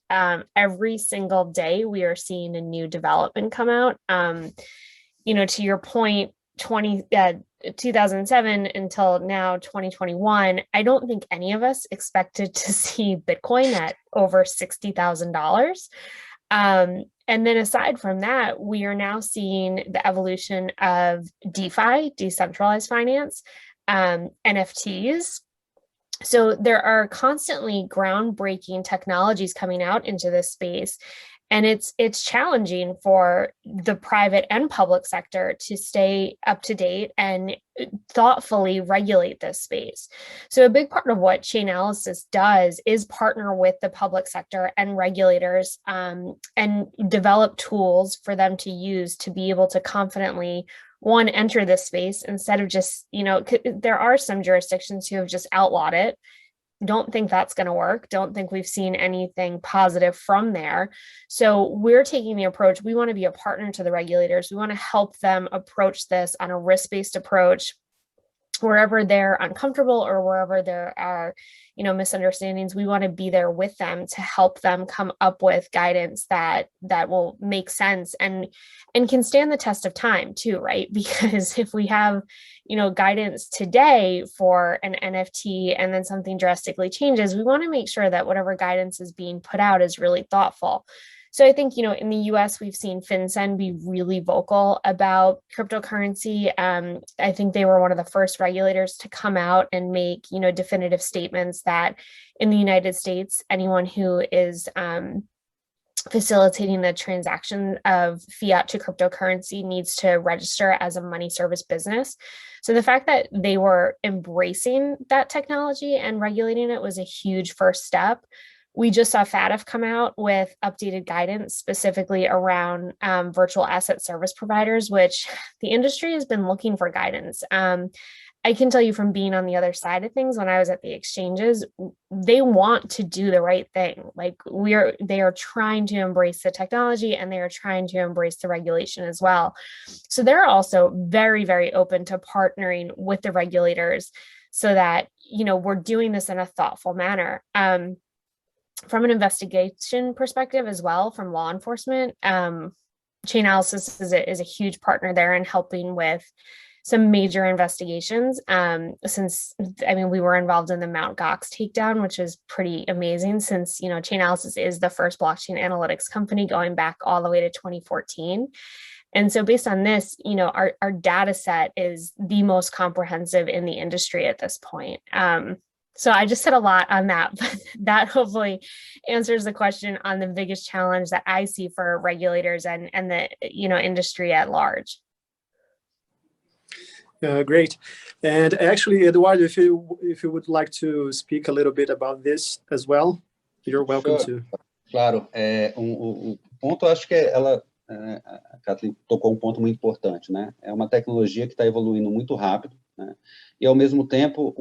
Every single day we are seeing a new development come out. To your point, 2007 until now, 2021, I don't think any of us expected to see Bitcoin at over $60,000. And then aside from that, we are now seeing the evolution of DeFi, decentralized finance, NFTs. So there are constantly groundbreaking technologies coming out into this space. And it's challenging for the private and public sector to stay up to date and thoughtfully regulate this space. So a big part of what Chainalysis does is partner with the public sector and regulators and develop tools for them to use to be able to confidently, one, enter this space instead of just, there are some jurisdictions who have just outlawed it. Don't think that's going to work. Don't think we've seen anything positive from there. So we're taking the approach. We want to be a partner to the regulators. We want to help them approach this on a risk-based approach. Wherever they're uncomfortable or wherever there are, misunderstandings, we want to be there with them to help them come up with guidance that will make sense and can stand the test of time too, right? Because if we have, guidance today for an NFT and then something drastically changes, we want to make sure that whatever guidance is being put out is really thoughtful. So I think, in the US, we've seen FinCEN be really vocal about cryptocurrency. I think they were one of the first regulators to come out and make, definitive statements that in the United States, anyone who is facilitating the transaction of fiat to cryptocurrency needs to register as a money service business. So the fact that they were embracing that technology and regulating it was a huge first step. We just saw FATF come out with updated guidance specifically around virtual asset service providers, which the industry has been looking for guidance. I can tell you from being on the other side of things, when I was at the exchanges, they want to do the right thing. Like they are trying to embrace the technology and they are trying to embrace the regulation as well. So they're also very, very open to partnering with the regulators so that, we're doing this in a thoughtful manner. From an investigation perspective as well, from law enforcement, Chainalysis is a huge partner there in helping with some major investigations. We were involved in the Mt. Gox takedown, which is pretty amazing since, Chainalysis is the first blockchain analytics company going back all the way to 2014. And so based on this, our data set is the most comprehensive in the industry at this point. So I just said a lot on that, but that hopefully answers the question on the biggest challenge that I see for regulators and the industry at large. Great. And actually, Eduardo, if you would like to speak a little bit about this as well, you're welcome Sure. to. Claro. O ponto, acho que a Kathleen tocou um ponto muito importante, né? É uma tecnologia que está evoluindo muito rápido, né? E, ao mesmo tempo,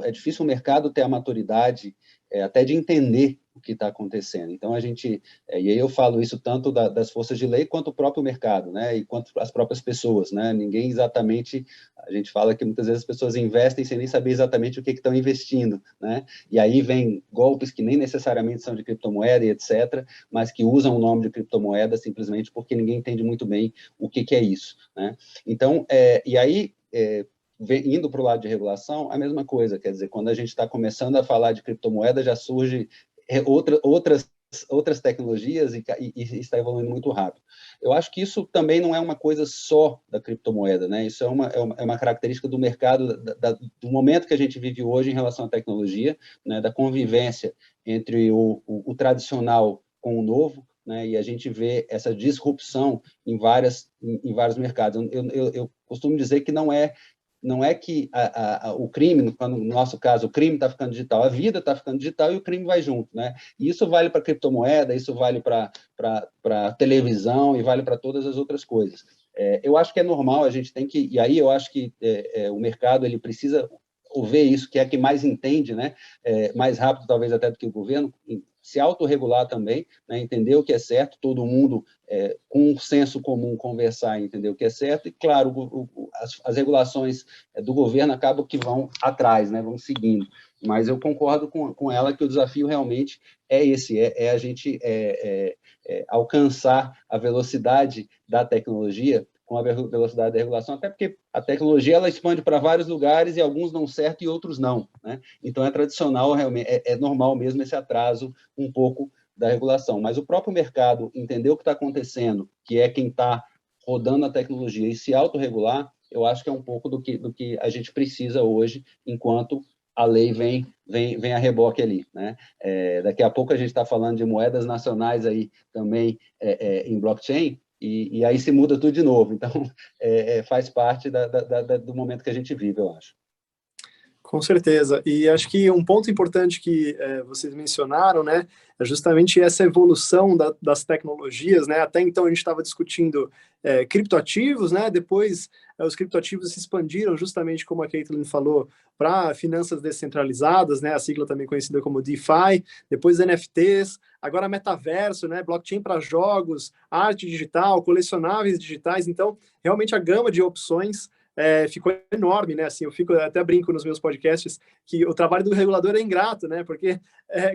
é difícil o mercado ter a maturidade até de entender o que está acontecendo. Então, e aí eu falo isso tanto das forças de lei quanto o próprio mercado, né? E quanto as próprias pessoas, né? Ninguém exatamente, a gente fala que muitas vezes as pessoas investem sem nem saber exatamente o que estão investindo, né? E aí vem golpes que nem necessariamente são de criptomoeda e etc., mas que usam o nome de criptomoeda simplesmente porque ninguém entende muito bem o que é isso, né? Então, indo para o lado de regulação, a mesma coisa, quer dizer, quando a gente está começando a falar de criptomoeda, já surge outras tecnologias e está evoluindo muito rápido. Eu acho que isso também não é uma coisa só da criptomoeda, né? Isso é uma característica do mercado, do momento que a gente vive hoje em relação à tecnologia, né? Da convivência entre o tradicional com o novo, né? E a gente vê essa disrupção em vários mercados. Eu costumo dizer que não é que o crime, no nosso caso, o crime está ficando digital, a vida está ficando digital e o crime vai junto, né? E isso vale para criptomoeda, isso vale para televisão e vale para todas as outras coisas. Eu acho que é normal, a gente tem que... E aí eu acho que o mercado ele precisa ver isso, que é quem mais entende, né? Mais rápido, talvez, até do que o governo, se autorregular também, né? Entender o que é certo, todo mundo com um senso comum conversar e entender o que é certo, e claro, as regulações do governo acabam que vão atrás, né? Vão seguindo, mas eu concordo com ela que o desafio realmente é esse, a gente alcançar a velocidade da tecnologia com a velocidade da regulação, até porque a tecnologia ela expande para vários lugares e alguns dão certo e outros não, né? Então é tradicional, realmente, é normal mesmo esse atraso um pouco da regulação, mas o próprio mercado entender o que está acontecendo, que é quem está rodando a tecnologia e se autorregular, eu acho que é um pouco do que a gente precisa hoje, enquanto a lei vem a reboque ali, né? Daqui a pouco a gente está falando de moedas nacionais aí também em blockchain, e aí se muda tudo de novo. Então, faz parte do momento que a gente vive, eu acho. Com certeza. E acho que um ponto importante que vocês mencionaram, né, é justamente essa evolução das tecnologias, né? Até então a gente estava discutindo criptoativos, né? Depois os criptoativos se expandiram, justamente como a Caitlin falou, para finanças descentralizadas, né? A sigla também conhecida como DeFi, depois NFTs, agora metaverso, né? Blockchain para jogos, arte digital, colecionáveis digitais. Então, realmente a gama de opções ficou enorme, né? Assim, eu até brinco nos meus podcasts que o trabalho do regulador é ingrato, né? Porque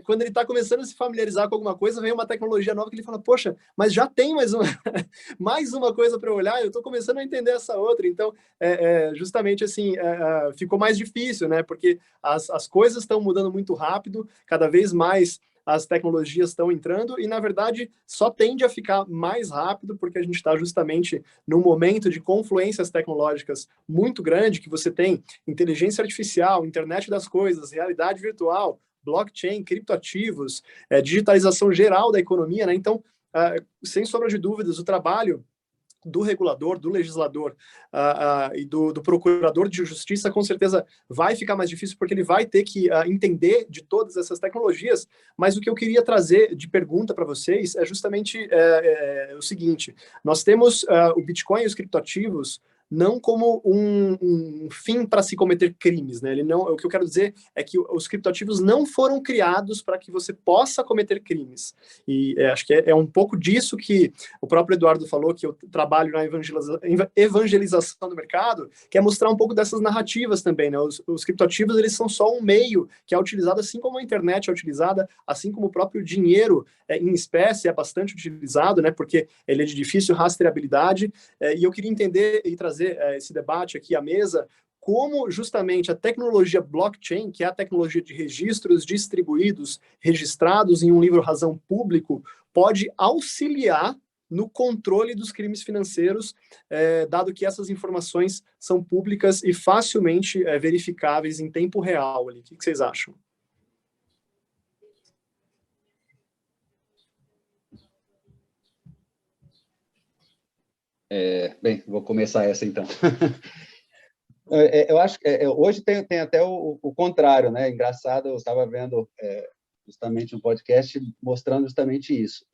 quando ele está começando a se familiarizar com alguma coisa, vem uma tecnologia nova que ele fala, poxa, mas já tem mais uma coisa para eu olhar, eu estou começando a entender essa outra. Então, justamente assim, ficou mais difícil, né? Porque as coisas estão mudando muito rápido, cada vez mais as tecnologias estão entrando e, na verdade, só tende a ficar mais rápido porque a gente está justamente num momento de confluências tecnológicas muito grande, que você tem inteligência artificial, internet das coisas, realidade virtual, blockchain, criptoativos, digitalização geral da economia, né? Então, sem sombra de dúvidas, o trabalho do regulador, do legislador e do procurador de justiça, com certeza vai ficar mais difícil, porque ele vai ter que entender de todas essas tecnologias, mas o que eu queria trazer de pergunta para vocês é justamente o seguinte, nós temos o Bitcoin e os criptoativos não como um fim para se cometer crimes, né? O que eu quero dizer é que os criptoativos não foram criados para que você possa cometer crimes. E acho que é um pouco disso que o próprio Eduardo falou, que eu trabalho na evangelização do mercado, que é mostrar um pouco dessas narrativas também, né? Os criptoativos, eles são só um meio que é utilizado, assim como a internet é utilizada, assim como o próprio dinheiro em espécie é bastante utilizado, né? Porque ele é de difícil rastreabilidade, e eu queria entender e trazer esse debate aqui à mesa, como justamente a tecnologia blockchain, que é a tecnologia de registros distribuídos, registrados em um livro-razão público, pode auxiliar no controle dos crimes financeiros, dado que essas informações são públicas e facilmente verificáveis em tempo real ali. O que vocês acham? Bem, vou começar essa então. Eu acho que hoje tem até o contrário, né? Engraçado, eu estava vendo justamente um podcast mostrando justamente isso.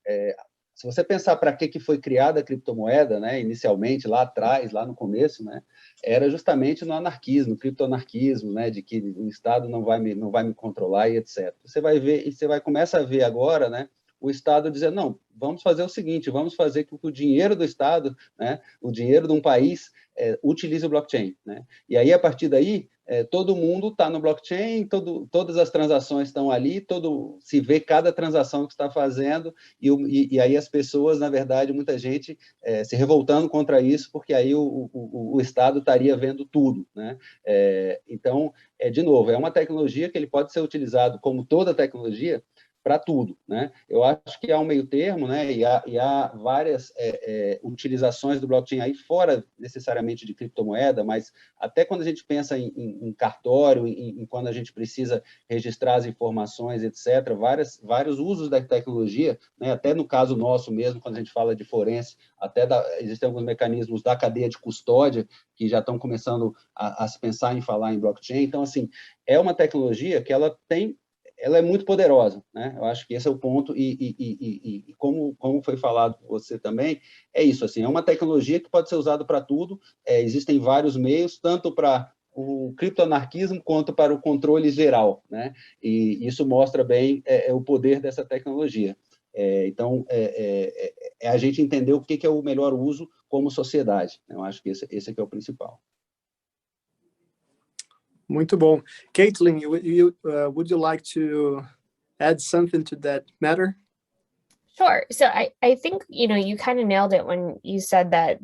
Se você pensar para que foi criada a criptomoeda, né? Inicialmente, lá atrás, lá no começo, né? Era justamente no anarquismo, no criptoanarquismo, né? De que o Estado não vai me controlar e etc. Você vai ver, e você começa a ver agora, né? O Estado dizendo, não, vamos fazer o seguinte, vamos fazer com que o dinheiro do Estado, né, o dinheiro de um país, utilize o blockchain. Né? E aí, a partir daí, todo mundo está no blockchain, todas as transações estão ali, se vê cada transação que está fazendo, e aí as pessoas, na verdade, muita gente se revoltando contra isso, porque aí o Estado estaria vendo tudo. Né? Então, de novo, é uma tecnologia que ele pode ser utilizado, como toda tecnologia, para tudo, né? Eu acho que há um meio termo, né? E há várias utilizações do blockchain aí fora necessariamente de criptomoeda, mas até quando a gente pensa em cartório, em quando a gente precisa registrar as informações, etc., vários usos da tecnologia, né? Até no caso nosso mesmo, quando a gente fala de forense, existem alguns mecanismos da cadeia de custódia que já estão começando a se pensar em falar em blockchain. Então, assim, é uma tecnologia que ela é muito poderosa, né? Eu acho que esse é o ponto, e como foi falado por você também, é isso, assim, é uma tecnologia que pode ser usada para tudo, existem vários meios, tanto para o criptoanarquismo quanto para o controle geral, né? E isso mostra bem o poder dessa tecnologia. Então, é a gente entender o que é o melhor uso como sociedade. Eu acho que esse aqui é o principal. Muito bom. Caitlin, would you like to add something to that matter? Sure. So I think, you kind of nailed it when you said that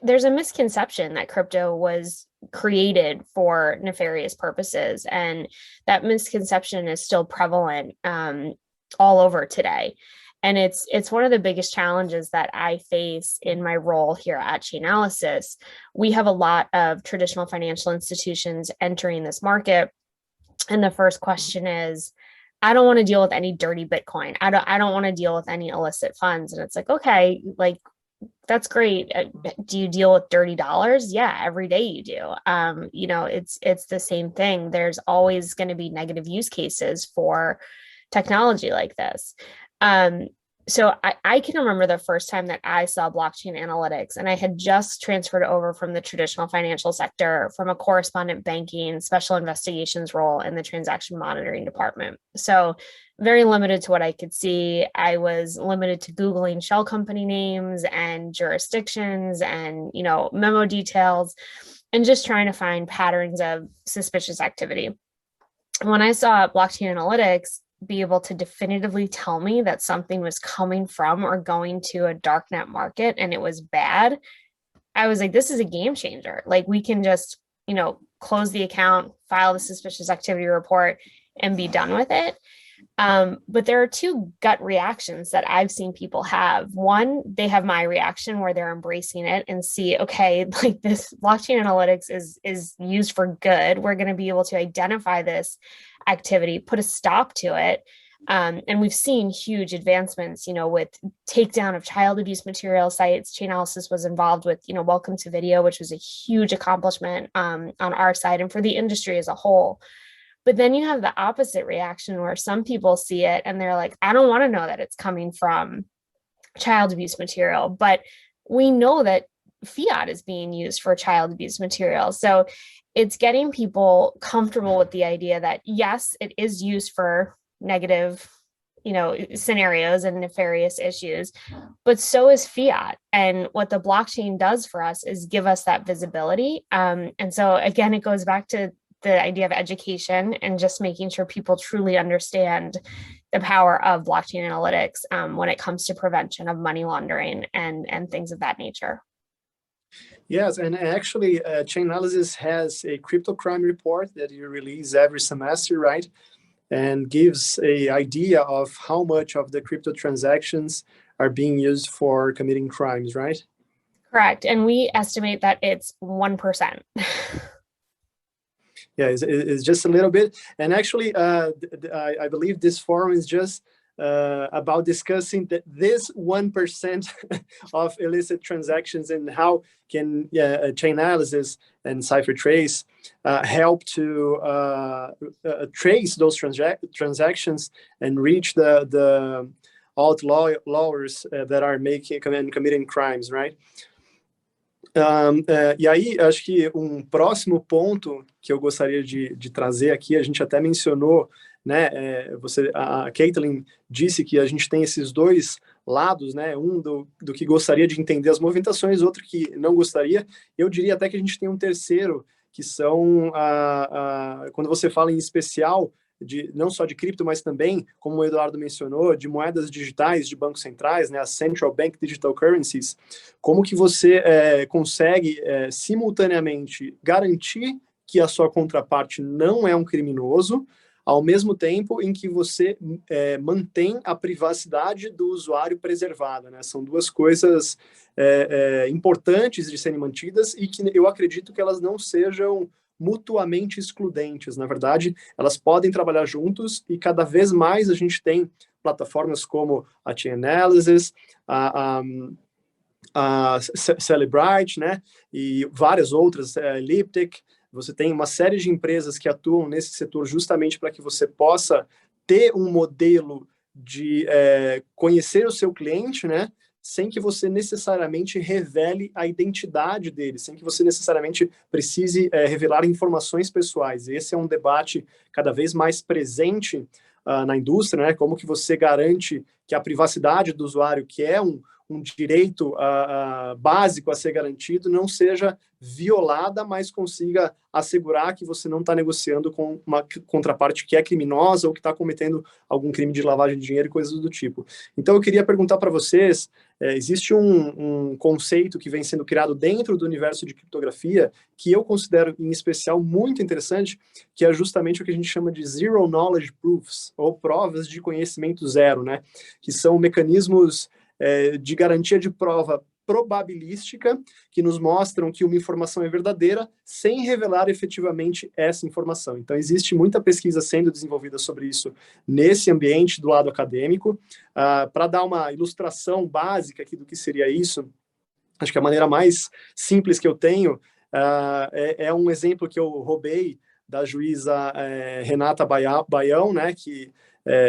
there's a misconception that crypto was created for nefarious purposes. And that misconception is still prevalent all over today. And it's one of the biggest challenges that I face in my role here at Chainalysis. We have a lot of traditional financial institutions entering this market. And the first question is, I don't want to deal with any dirty Bitcoin. I don't want to deal with any illicit funds. And it's like, okay, like, that's great. Do you deal with dirty dollars? Yeah, every day you do. It's the same thing. There's always going to be negative use cases for technology like this. So I can remember the first time that I saw blockchain analytics, and I had just transferred over from the traditional financial sector from a correspondent banking special investigations role in the transaction monitoring department. So very limited to what I could see. I was limited to Googling shell company names and jurisdictions and, memo details, and just trying to find patterns of suspicious activity. When I saw blockchain analytics be able to definitively tell me that something was coming from or going to a darknet market and it was bad, I was like, this is a game changer. Like, we can just, close the account, file the suspicious activity report, and be done with it. But there are two gut reactions that I've seen people have. One, they have my reaction where they're embracing it and see, okay, like, this blockchain analytics is used for good. We're going to be able to identify this activity, put a stop to it. And we've seen huge advancements, with takedown of child abuse material sites. Chainalysis was involved with, Welcome to Video, which was a huge accomplishment on our side and for the industry as a whole. But then you have the opposite reaction where some people see it and they're like, I don't want to know that it's coming from child abuse material, but we know that fiat is being used for child abuse material. So it's getting people comfortable with the idea that, yes, it is used for negative, scenarios and nefarious issues, but so is fiat. And what the blockchain does for us is give us that visibility. And so again, it goes back to the idea of education and just making sure people truly understand the power of blockchain analytics when it comes to prevention of money laundering and things of that nature. Yes, and actually, Chainalysis has a crypto crime report that you release every semester, right? And gives an idea of how much of the crypto transactions are being used for committing crimes, right? Correct. And we estimate that it's 1%. Yeah, it's just a little bit. And actually, I believe this forum is just about discussing this 1% of illicit transactions and how can chain analysis and CipherTrace help to trace those transactions and reach the outlawers that are committing crimes, right? E aí, acho que um próximo ponto que eu gostaria de trazer aqui, a gente até mencionou, né? A Caitlin disse que a gente tem esses dois lados, né? Um do que gostaria de entender as movimentações, outro que não gostaria. Eu diria até que a gente tem um terceiro, que são quando você fala em especial não só de cripto, mas também, como o Eduardo mencionou, de moedas digitais de bancos centrais, né, as Central Bank Digital Currencies, como que você consegue simultaneamente garantir que a sua contraparte não é um criminoso, ao mesmo tempo em que você mantém a privacidade do usuário preservada, né? São duas coisas importantes de serem mantidas e que eu acredito que elas não sejam mutuamente excludentes. Na verdade, elas podem trabalhar juntos e cada vez mais a gente tem plataformas como a Chainalysis, a Cellebrite, né, e várias outras, Elliptic. Você tem uma série de empresas que atuam nesse setor justamente para que você possa ter um modelo de conhecer o seu cliente, né, sem que você necessariamente revele a identidade dele, sem que você necessariamente precise revelar informações pessoais. Esse é um debate cada vez mais presente na indústria, né? Como que você garante que a privacidade do usuário, que é um direito básico a ser garantido, não seja violada, mas consiga assegurar que você não está negociando com uma contraparte que é criminosa ou que está cometendo algum crime de lavagem de dinheiro e coisas do tipo. Então, eu queria perguntar para vocês, existe um conceito que vem sendo criado dentro do universo de criptografia, que eu considero, em especial, muito interessante, que é justamente o que a gente chama de Zero Knowledge Proofs, ou provas de conhecimento zero, né? Que são mecanismos de garantia de prova probabilística, que nos mostram que uma informação é verdadeira, sem revelar efetivamente essa informação. Então, existe muita pesquisa sendo desenvolvida sobre isso nesse ambiente do lado acadêmico. Para dar uma ilustração básica aqui do que seria isso, acho que a maneira mais simples que eu tenho é um exemplo que eu roubei da juíza Renata Baião, né, que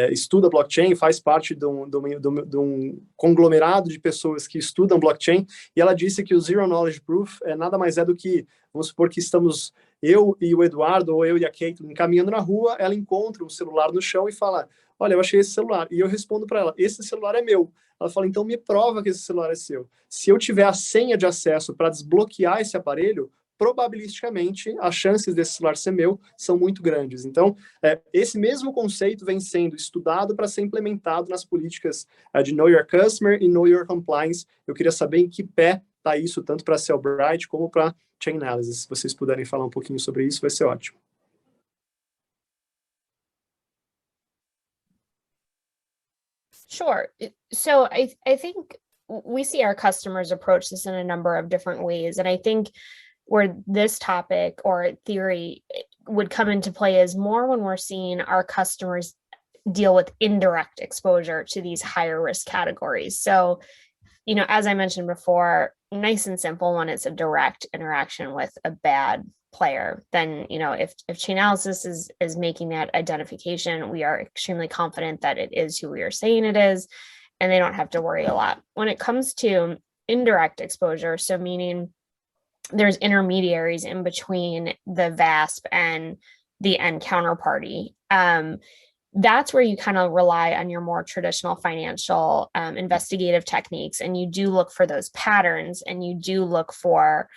estuda blockchain, faz parte de um conglomerado de pessoas que estudam blockchain, e ela disse que o Zero Knowledge Proof nada mais é do que, vamos supor que estamos eu e o Eduardo, ou eu e a Caitlin caminhando na rua, ela encontra um celular no chão e fala, olha, eu achei esse celular, e eu respondo para ela, esse celular é meu. Ela fala, então me prova que esse celular é seu. Se eu tiver a senha de acesso para desbloquear esse aparelho, probabilisticamente, as chances desse celular ser meu são muito grandes. Então, esse mesmo conceito vem sendo estudado para ser implementado nas políticas de Know Your Customer e Know Your Compliance. Eu queria saber em que pé está isso, tanto para a Cellebrite como para a Chainalysis. Se vocês puderem falar um pouquinho sobre isso, vai ser ótimo. Sure. So I think we see our customers approach this in a number of different ways. And I think where this topic or theory would come into play is more when we're seeing our customers deal with indirect exposure to these higher risk categories. So, you know, as I mentioned before, nice and simple when it's a direct interaction with a bad player, then, you know, if Chainalysis is making that identification, we are extremely confident that it is who we are saying it is, and they don't have to worry a lot. When it comes to indirect exposure, so meaning there's intermediaries in between the VASP and the end counterparty. That's where you kind of rely on your more traditional financial investigative techniques, and you do look for those patterns, and you do look for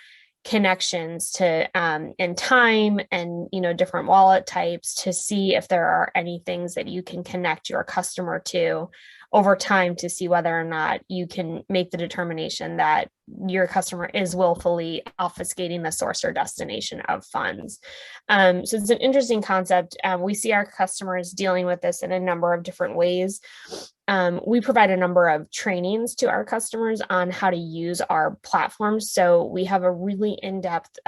connections to in time and, you know, different wallet types to see if there are any things that you can connect your customer to over time to see whether or not you can make the determination that your customer is willfully obfuscating the source or destination of funds. So it's an interesting concept. We see our customers dealing with this in a number of different ways. We provide a number of trainings to our customers on how to use our platforms. So we have a really in-depth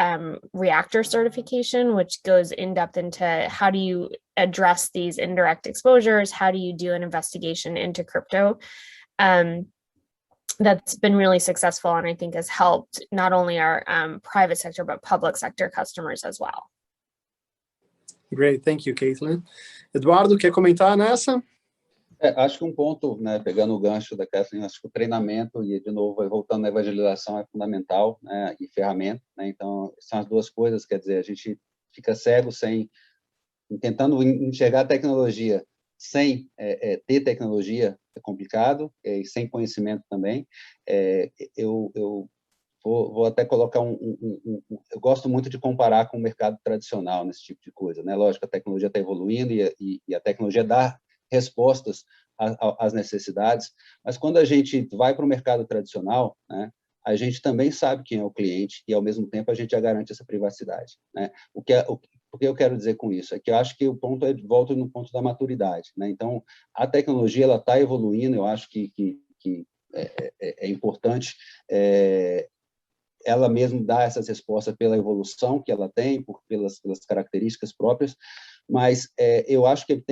Reactor certification, which goes in-depth into how do you address these indirect exposures, how do you do an investigation into crypto. That's been really successful and I think has helped not only our private sector, but public sector customers as well. Great, thank you, Caitlin. Eduardo, quer comentar nessa? Acho que ponto, né, pegando o gancho da Kathleen, acho que o treinamento, e de novo, voltando à evangelização, é fundamental, né, e ferramenta, né, então, são as duas coisas, quer dizer, a gente fica cego tentando enxergar a tecnologia sem ter tecnologia, é complicado, e sem conhecimento também. Eu vou até colocar eu gosto muito de comparar com o mercado tradicional nesse tipo de coisa, né, lógico, a tecnologia está evoluindo e a tecnologia dá respostas às necessidades, mas quando a gente vai para o mercado tradicional, né, a gente também sabe quem é o cliente e, ao mesmo tempo, a gente já garante essa privacidade, né? O que eu quero dizer com isso? É que eu acho que o ponto volta no ponto da maturidade, né? Então, a tecnologia está evoluindo, eu acho que é importante ela mesmo dar essas respostas pela evolução que ela tem, pelas características próprias, mas eu acho que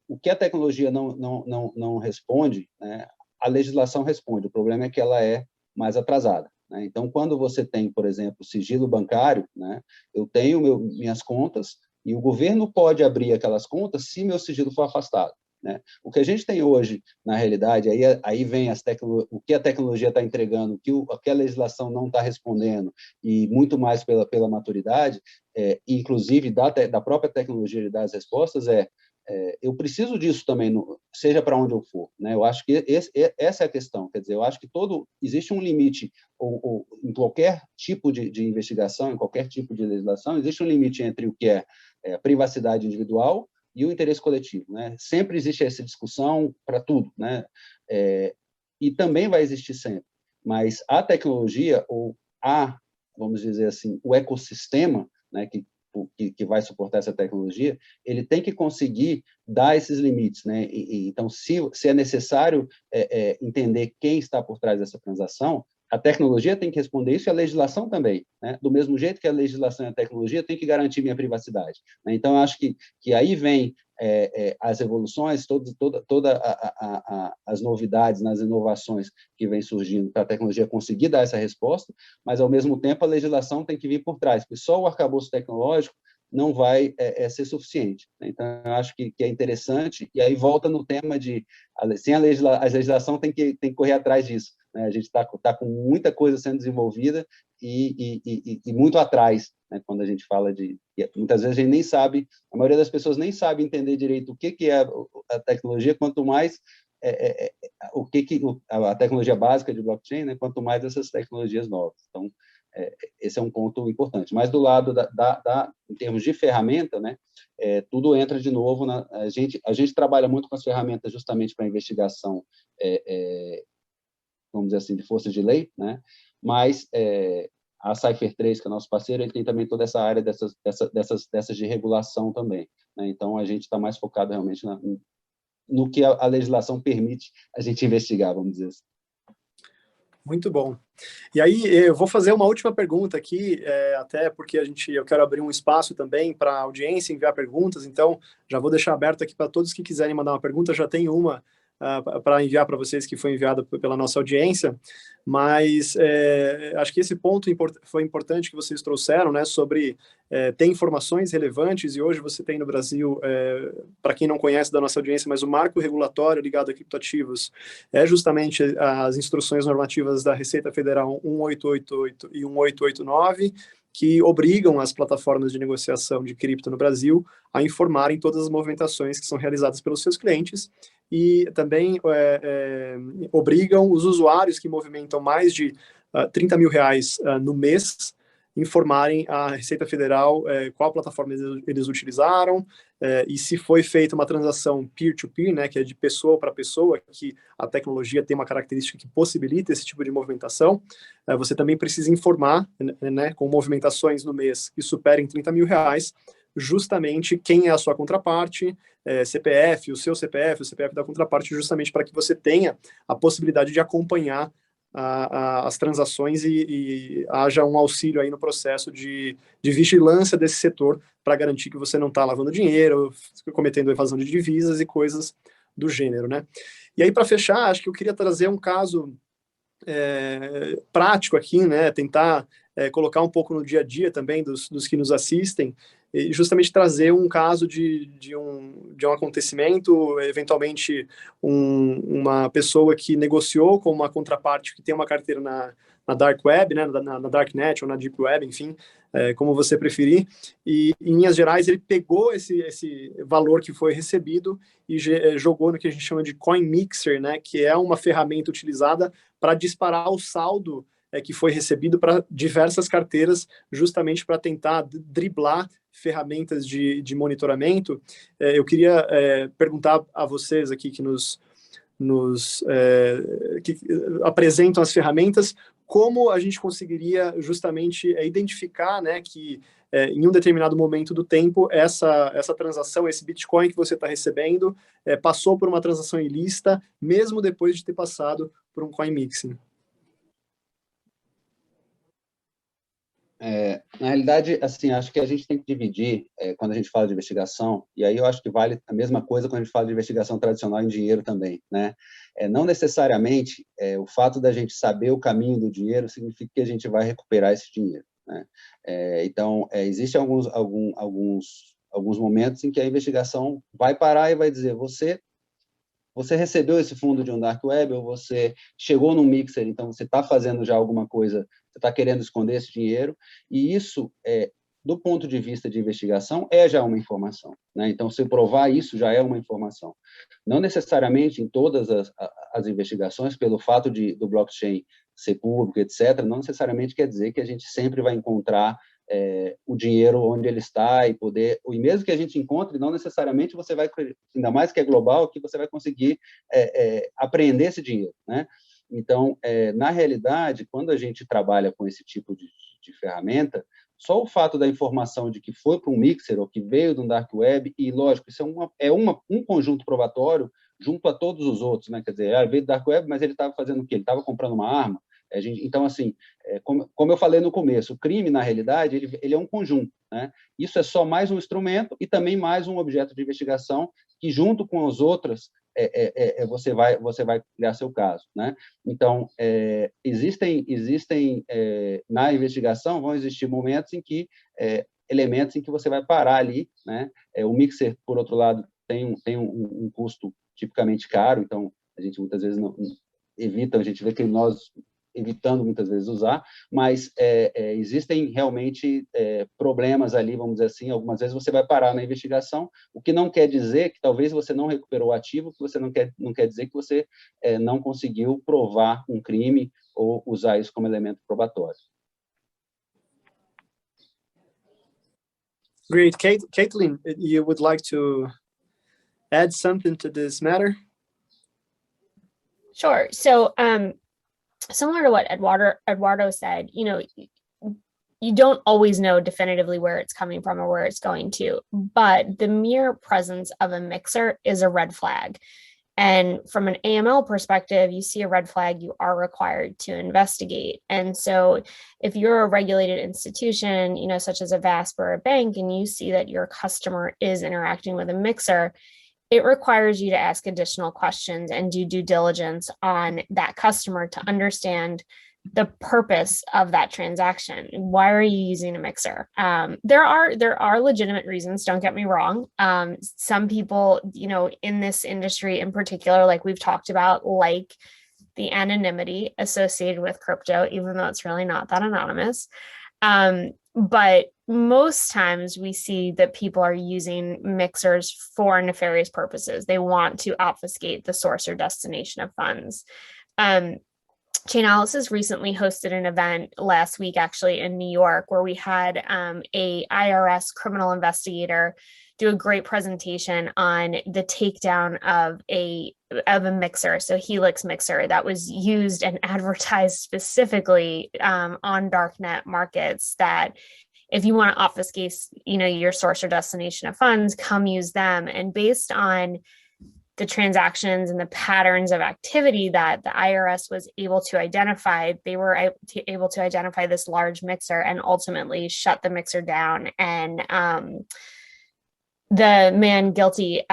o que a tecnologia não responde, né, a legislação responde. O problema é que ela é mais atrasada, né? Então, quando você tem, por exemplo, sigilo bancário, né, eu tenho minhas contas e o governo pode abrir aquelas contas se meu sigilo for afastado, né? O que a gente tem hoje, na realidade, aí vem o que a tecnologia está entregando, o que a legislação não está respondendo, e muito mais pela maturidade, inclusive da própria tecnologia de dar as respostas, eu preciso disso também, seja para onde eu for, né? Eu acho que essa é a questão, quer dizer, eu acho que existe um limite, ou em qualquer tipo de investigação, em qualquer tipo de legislação, existe um limite entre o que é a privacidade individual e o interesse coletivo, né? Sempre existe essa discussão para tudo, né? E também vai existir sempre, mas a tecnologia, vamos dizer assim, o ecossistema, né, que vai suportar essa tecnologia, ele tem que conseguir dar esses limites, né? Então, se é necessário entender quem está por trás dessa transação, a tecnologia tem que responder isso e a legislação também, né? Do mesmo jeito que a legislação e a tecnologia tem que garantir minha privacidade, né? Então, eu acho que aí vem as evoluções, todas as novidades, nas inovações que vem surgindo para a tecnologia conseguir dar essa resposta, mas, ao mesmo tempo, a legislação tem que vir por trás, porque só o arcabouço tecnológico não vai ser suficiente. Então, eu acho que é interessante, e aí volta no tema sem a legislação tem que correr atrás disso, né? A gente está com muita coisa sendo desenvolvida e muito atrás, né? Quando a gente fala muitas vezes a gente nem sabe, a maioria das pessoas nem sabe entender direito o que é a tecnologia, quanto mais a tecnologia básica de blockchain, né? Quanto mais essas tecnologias novas. Então, esse é um ponto importante. Mas do lado em termos de ferramenta, né, tudo entra de novo. A gente trabalha muito com as ferramentas justamente para investigação, vamos dizer assim, de força de lei, né? Mas a Cypher 3, que é nosso parceiro, ele tem também toda essa área dessas de regulação também, né? Então, a gente está mais focado realmente no que a legislação permite a gente investigar, vamos dizer assim. Muito bom. E aí, eu vou fazer uma última pergunta aqui, até porque eu quero abrir um espaço também para a audiência enviar perguntas, então já vou deixar aberto aqui para todos que quiserem mandar uma pergunta, já tem uma para enviar para vocês que foi enviada pela nossa audiência, mas acho que esse ponto foi importante que vocês trouxeram, né, sobre ter informações relevantes, e hoje você tem no Brasil, para quem não conhece da nossa audiência, mas o marco regulatório ligado a criptoativos é justamente as instruções normativas da Receita Federal 1888 e 1889, que obrigam as plataformas de negociação de cripto no Brasil a informarem todas as movimentações que são realizadas pelos seus clientes, e também obrigam os usuários que movimentam mais de 30 mil reais no mês, informarem a Receita Federal qual plataforma eles utilizaram, e se foi feita uma transação peer-to-peer, né, que é de pessoa para pessoa, que a tecnologia tem uma característica que possibilita esse tipo de movimentação, você também precisa informar, né, com movimentações no mês que superem R$30 mil, justamente quem é a sua contraparte, CPF, o seu CPF, o CPF da contraparte, justamente para que você tenha a possibilidade de acompanhar as transações e haja um auxílio aí no processo de vigilância desse setor para garantir que você não está lavando dinheiro, cometendo evasão de divisas e coisas do gênero, né? E aí, para fechar, acho que eu queria trazer um caso prático aqui, né? Tentar colocar um pouco no dia a dia também dos que nos assistem, e justamente trazer um caso de um acontecimento, eventualmente uma pessoa que negociou com uma contraparte que tem uma carteira na Dark Web, né, na Darknet ou na Deep Web, enfim, como você preferir, e em linhas gerais ele pegou esse valor que foi recebido e jogou no que a gente chama de Coin Mixer, né, que é uma ferramenta utilizada para disparar o saldo que foi recebido para diversas carteiras, justamente para tentar driblar ferramentas de monitoramento. Eu queria perguntar a vocês aqui que que apresentam as ferramentas, como a gente conseguiria justamente identificar, né, que em um determinado momento do tempo, essa transação, esse Bitcoin que você está recebendo, passou por uma transação ilícita, mesmo depois de ter passado por um coin mixing. Na realidade, assim, acho que a gente tem que dividir, quando a gente fala de investigação, e aí eu acho que vale a mesma coisa quando a gente fala de investigação tradicional em dinheiro também, né? Não necessariamente o fato da gente saber o caminho do dinheiro significa que a gente vai recuperar esse dinheiro, né? Então, existem alguns momentos em que a investigação vai parar e vai dizer, você recebeu esse fundo de um dark web, ou você chegou num mixer, então você está fazendo já alguma coisa, você está querendo esconder esse dinheiro, e isso, do ponto de vista de investigação, já uma informação, né? Então, se provar isso, já é uma informação. Não necessariamente em todas as investigações, pelo fato do blockchain ser público, etc., não necessariamente quer dizer que a gente sempre vai encontrar o dinheiro onde ele está e mesmo que a gente encontre, não necessariamente você vai, ainda mais que é global, que você vai conseguir apreender esse dinheiro, né? Então, na realidade, quando a gente trabalha com esse tipo de ferramenta, só o fato da informação de que foi para um mixer ou que veio de um dark web, e lógico, isso um conjunto probatório junto a todos os outros, né? Quer dizer, veio do dark web, mas ele estava fazendo o quê? Ele estava comprando uma arma. Então, assim, como eu falei no começo, o crime, na realidade, ele é um conjunto, né? Isso é só mais um instrumento e também mais um objeto de investigação que, junto com as outras, você vai criar seu caso, né? Então, na investigação, vão existir momentos em que, elementos em que você vai parar ali, né? O mixer, por outro lado, tem um custo tipicamente caro, então, a gente muitas vezes não evita, a gente vê criminosos evitando muitas vezes usar, mas existem realmente problemas ali, vamos dizer assim, algumas vezes você vai parar na investigação, o que não quer dizer que talvez você não recuperou o ativo, que você não quer dizer que você não conseguiu provar um crime ou usar isso como elemento probatório. Great. Caitlin, you would like to add something to this matter? Sure. So, similar to what Eduardo said, you don't always know definitively where it's coming from or where it's going to, but the mere presence of a mixer is a red flag. And from an AML perspective, you see a red flag, you are required to investigate. And so if you're a regulated institution, such as a VASP or a bank, and you see that your customer is interacting with a mixer, it requires you to ask additional questions and do due diligence on that customer to understand the purpose of that transaction. Why are you using a mixer? There are legitimate reasons, don't get me wrong. Some people, in this industry in particular, like we've talked about, like the anonymity associated with crypto, even though it's really not that anonymous. But most times we see that people are using mixers for nefarious purposes. They want to obfuscate the source or destination of funds. Chainalysis recently hosted an event last week, actually in New York, where we had a IRS criminal investigator do a great presentation on the takedown of a mixer, so Helix mixer, that was used and advertised specifically on darknet markets, that if you want to obfuscate, your source or destination of funds, come use them. And based on the transactions and the patterns of activity that the IRS was able to identify, they were able to identify this large mixer and ultimately shut the mixer down. And the man guilty,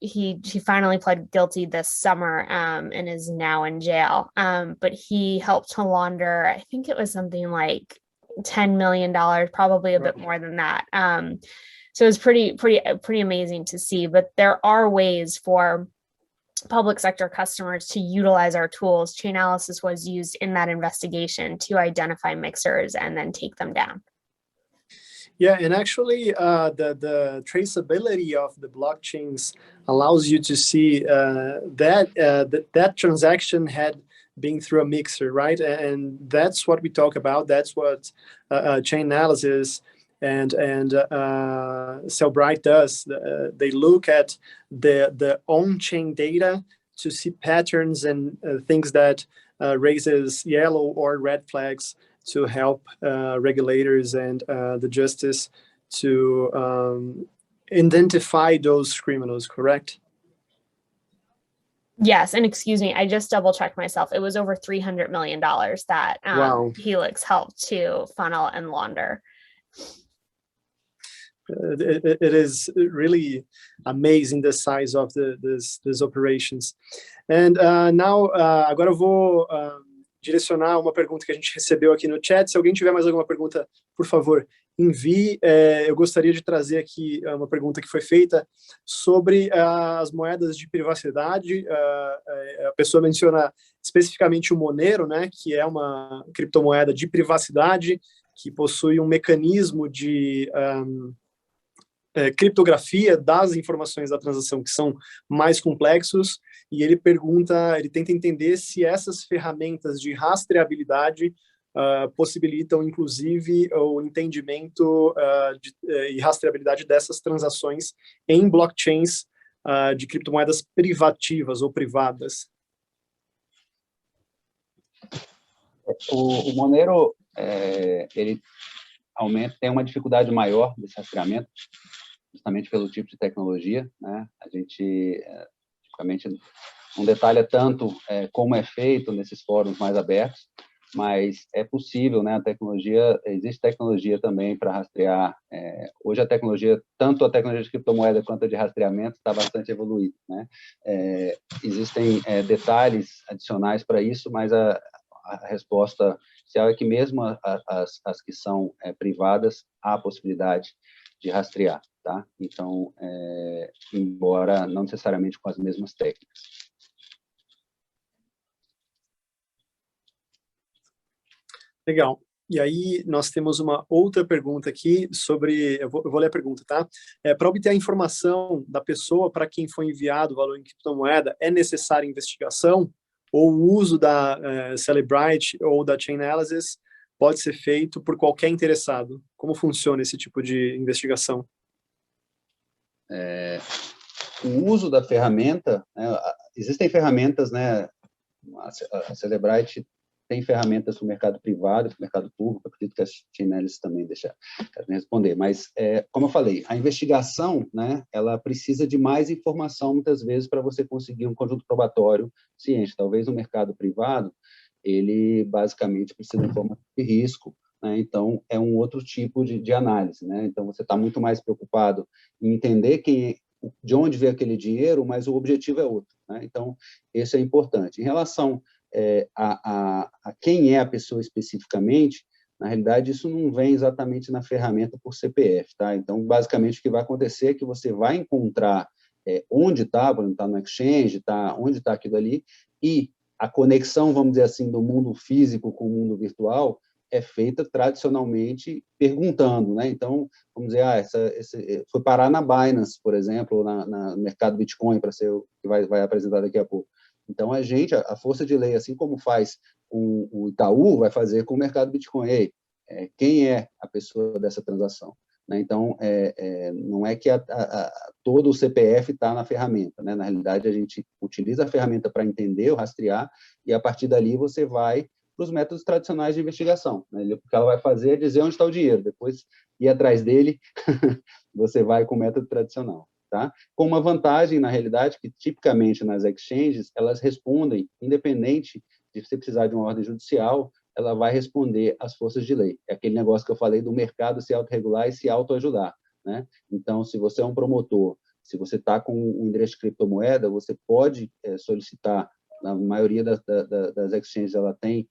he finally pled guilty this summer and is now in jail. But he helped to launder, I think it was something like $10 million, probably a bit more than that. So it's pretty amazing to see. But there are ways for public sector customers to utilize our tools. Chainalysis was used in that investigation to identify mixers and then take them down. Yeah, and actually, the traceability of the blockchains allows you to see that transaction had been through a mixer, right? And that's what we talk about. That's what Chainalysis and Sellbrite does. They look at the on-chain data to see patterns and things that raises yellow or red flags to help regulators and the justice to identify those criminals, correct? Yes, and excuse me, I just double checked myself. It was over $300 million that Wow. Helix helped to funnel and launder. It is really amazing the size of these operations. And now, agora eu vou direcionar uma pergunta que a gente recebeu aqui no chat. Se alguém tiver mais alguma pergunta, por favor, envie. Eu gostaria de trazer aqui uma pergunta que foi feita sobre as moedas de privacidade. A pessoa menciona especificamente o Monero, né, que é uma criptomoeda de privacidade, que possui um mecanismo de criptografia das informações da transação que são mais complexos, e ele tenta entender se essas ferramentas de rastreabilidade possibilitam, inclusive, o entendimento e rastreabilidade dessas transações em blockchains de criptomoedas privativas ou privadas. O Monero, ele tem uma dificuldade maior desse rastreamento, justamente pelo tipo de tecnologia, né? A gente, tipicamente, não detalha tanto como é feito nesses fóruns mais abertos, mas é possível, né? Existe tecnologia também para rastrear. Hoje tanto a tecnologia de criptomoeda quanto a de rastreamento está bastante evoluída, né? Existem detalhes adicionais para isso, mas a resposta inicial é que mesmo as que são privadas, há a possibilidade de rastrear, tá? Então, embora não necessariamente com as mesmas técnicas. Legal. E aí, nós temos uma outra pergunta aqui sobre... Eu vou ler a pergunta, tá? Para obter a informação da pessoa para quem foi enviado o valor em criptomoeda, é necessária investigação? Ou o uso da Sellbrite ou da Chainalysis pode ser feito por qualquer interessado? Como funciona esse tipo de investigação? O uso da ferramenta, né, existem ferramentas, né, a Sellbrite tem ferramentas para o mercado privado, para o mercado público, acredito que a Chainalysis também deixa me responder, mas, como eu falei, a investigação, né, ela precisa de mais informação, muitas vezes, para você conseguir um conjunto probatório ciente. Talvez no mercado privado, ele basicamente precisa de informação de risco, né? Então, é um outro tipo de análise, né? Então, você está muito mais preocupado em entender de onde veio aquele dinheiro, mas o objetivo é outro, né? Então, isso é importante. Em relação a quem é a pessoa especificamente, na realidade, isso não vem exatamente na ferramenta por CPF, tá? Então, basicamente, o que vai acontecer é que você vai encontrar onde está, por exemplo, está no exchange, onde está aquilo ali, e a conexão, vamos dizer assim, do mundo físico com o mundo virtual é feita tradicionalmente perguntando, né? Então, vamos dizer, foi parar na Binance, por exemplo, ou no mercado Bitcoin, para ser o que vai apresentar daqui a pouco. Então, a força de lei, assim como faz o Itaú vai fazer com o mercado Bitcoin. Ei, quem é a pessoa dessa transação? Né? Então, não é que todo o CPF está na ferramenta. Né? Na realidade, a gente utiliza a ferramenta para entender, rastrear, e a partir dali você vai para os métodos tradicionais de investigação. Né? O que ela vai fazer é dizer onde está o dinheiro, depois ir atrás dele, você vai com o método tradicional. Tá? Com uma vantagem, na realidade, que tipicamente nas exchanges, elas respondem, independente de você precisar de uma ordem judicial, ela vai responder às forças de lei. É aquele negócio que eu falei do mercado se autorregular e se autoajudar. Né? Então, se você é um promotor, se você está com um endereço de criptomoeda, você pode solicitar, na maioria das exchanges, ela tem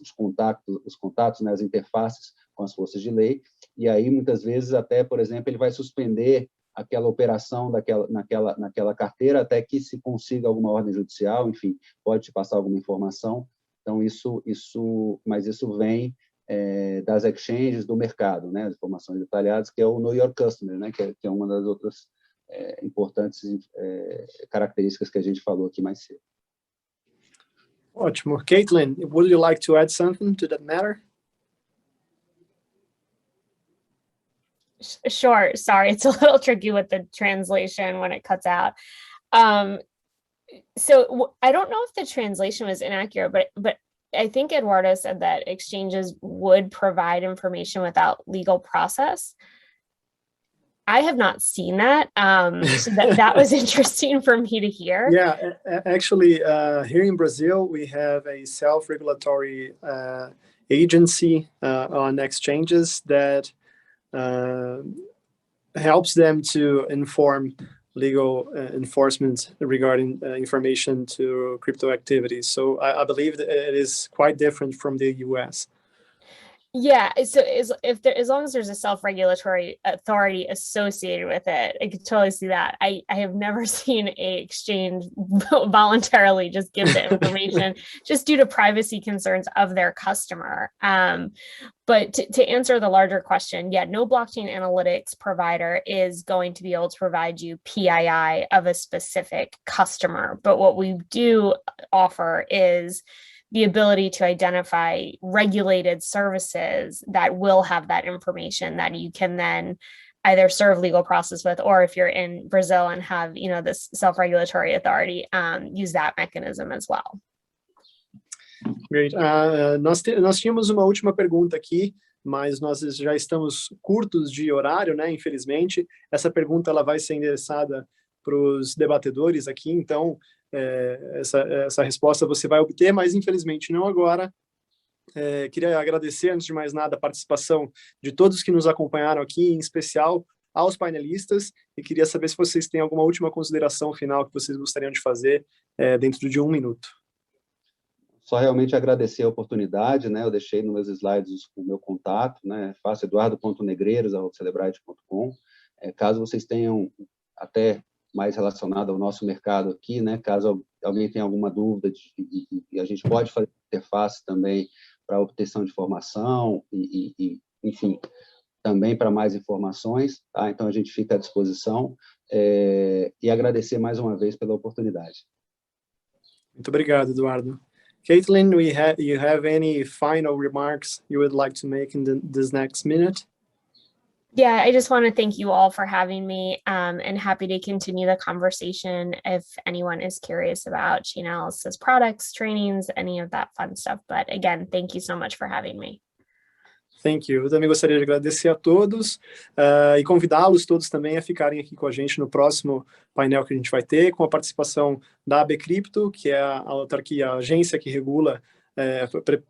os contatos, né, as interfaces com as forças de lei, e aí, muitas vezes, até, por exemplo, ele vai suspender aquela operação naquela carteira até que se consiga alguma ordem judicial, enfim, pode te passar alguma informação. Então, mas isso vem das exchanges do mercado, né, as informações detalhadas, que é o Know Your Customer, né, que é uma das outras importantes características que a gente falou aqui mais cedo. Ótimo. Caitlin, would you like to add something to that matter? Sure. Sorry, it's a little tricky with the translation when it cuts out. So I don't know if the translation was inaccurate, but I think Eduardo said that exchanges would provide information without legal process. I have not seen that. So that was interesting for me to hear. Yeah, actually, here in Brazil, we have a self-regulatory agency on exchanges that helps them to inform legal enforcement regarding information to crypto activities. So I believe that it is quite different from the US. Yeah, so as long as there's a self-regulatory authority associated with it, I could totally see that. I have never seen a exchange voluntarily just give the information just due to privacy concerns of their customer. But to answer the larger question, yeah, no blockchain analytics provider is going to be able to provide you PII of a specific customer. But what we do offer is the ability to identify regulated services that will have that information that you can then either serve legal process with, or if you're in Brazil and have, this self-regulatory authority, use that mechanism as well. Great. Nós tínhamos uma última pergunta aqui, mas nós já estamos curtos de horário, né? Infelizmente, essa pergunta ela vai ser endereçada para os debatedores aqui, então essa resposta você vai obter, mas infelizmente não agora. Queria agradecer, antes de mais nada, a participação de todos que nos acompanharam aqui, em especial aos painelistas, e queria saber se vocês têm alguma última consideração final que vocês gostariam de fazer dentro de 1 minuto. Só realmente agradecer a oportunidade, né? Eu deixei nos meus slides o meu contato, né? Faço eduardo.negreiros@celebrite.com. Caso vocês tenham até mais relacionado ao nosso mercado aqui, né? Caso alguém tenha alguma dúvida, e a gente pode fazer interface também para obtenção de informação e enfim, também para mais informações, tá? Então a gente fica à disposição e agradecer mais uma vez pela oportunidade. Muito obrigado, Eduardo. Caitlin, you have any final remarks you would like to make in this next minute? Yeah, I just want to thank you all for having me, and happy to continue the conversation if anyone is curious about Chainalysis products, trainings, any of that fun stuff. But again, thank you so much for having me. Thank you. Eu também gostaria de agradecer a todos e convidá-los todos também a ficarem aqui com a gente no próximo painel que a gente vai ter, com a participação da AB Cripto, que é a autarquia, a agência que regula,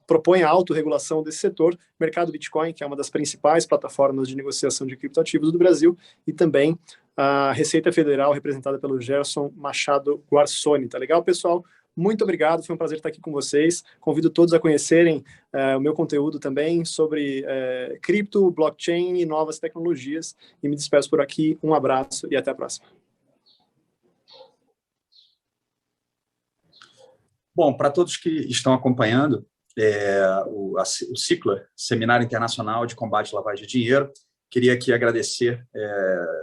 propõe a autorregulação desse setor, mercado Bitcoin, que é uma das principais plataformas de negociação de criptoativos do Brasil, e também a Receita Federal, representada pelo Gerson Machado Guarsoni. Tá legal, pessoal? Muito obrigado, foi um prazer estar aqui com vocês. Convido todos a conhecerem o meu conteúdo também sobre cripto, blockchain e novas tecnologias. E me despeço por aqui. Um abraço e até a próxima. Bom, para todos que estão acompanhando o CICLA, Seminário Internacional de Combate à Lavagem de Dinheiro, Queria aqui agradecer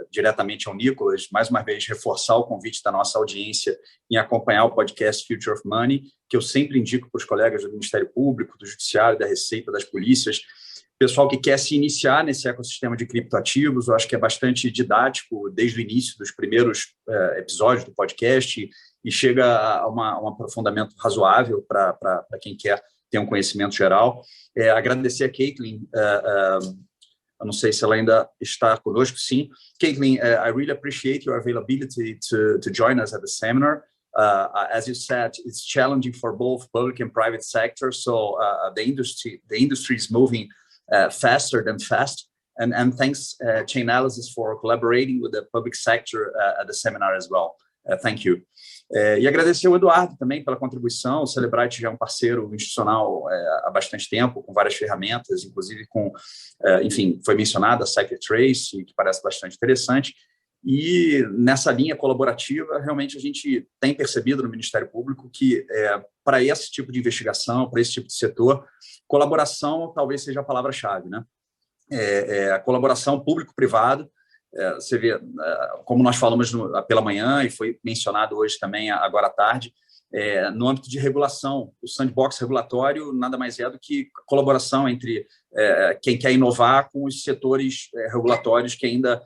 diretamente ao Nicolas, mais uma vez reforçar o convite da nossa audiência em acompanhar o podcast Future of Money, que eu sempre indico para os colegas do Ministério Público, do Judiciário, da Receita, das polícias, pessoal que quer se iniciar nesse ecossistema de criptoativos. Eu acho que é bastante didático desde o início dos primeiros episódios do podcast e chega a um aprofundamento razoável para quem quer ter um conhecimento geral. Agradecer a Caitlin, eu não sei se ela ainda está conosco, sim. Caitlin, I really appreciate your availability to join us at the seminar. As you said, it's challenging for both public and private sectors, so the industry is moving faster than fast. And thanks, Chainalysis, for collaborating with the public sector at the seminar as well. Thank you. E agradecer ao Eduardo também pela contribuição. O Cellebrite já é um parceiro institucional há bastante tempo, com várias ferramentas, inclusive com, enfim, foi mencionada a CipherTrace, que parece bastante interessante. E nessa linha colaborativa, realmente a gente tem percebido no Ministério Público que, para esse tipo de investigação, para esse tipo de setor, colaboração talvez seja a palavra-chave, né? A colaboração público-privado. Você vê, como nós falamos pela manhã e foi mencionado hoje também, agora à tarde, no âmbito de regulação, o sandbox regulatório nada mais é do que colaboração entre quem quer inovar com os setores regulatórios que ainda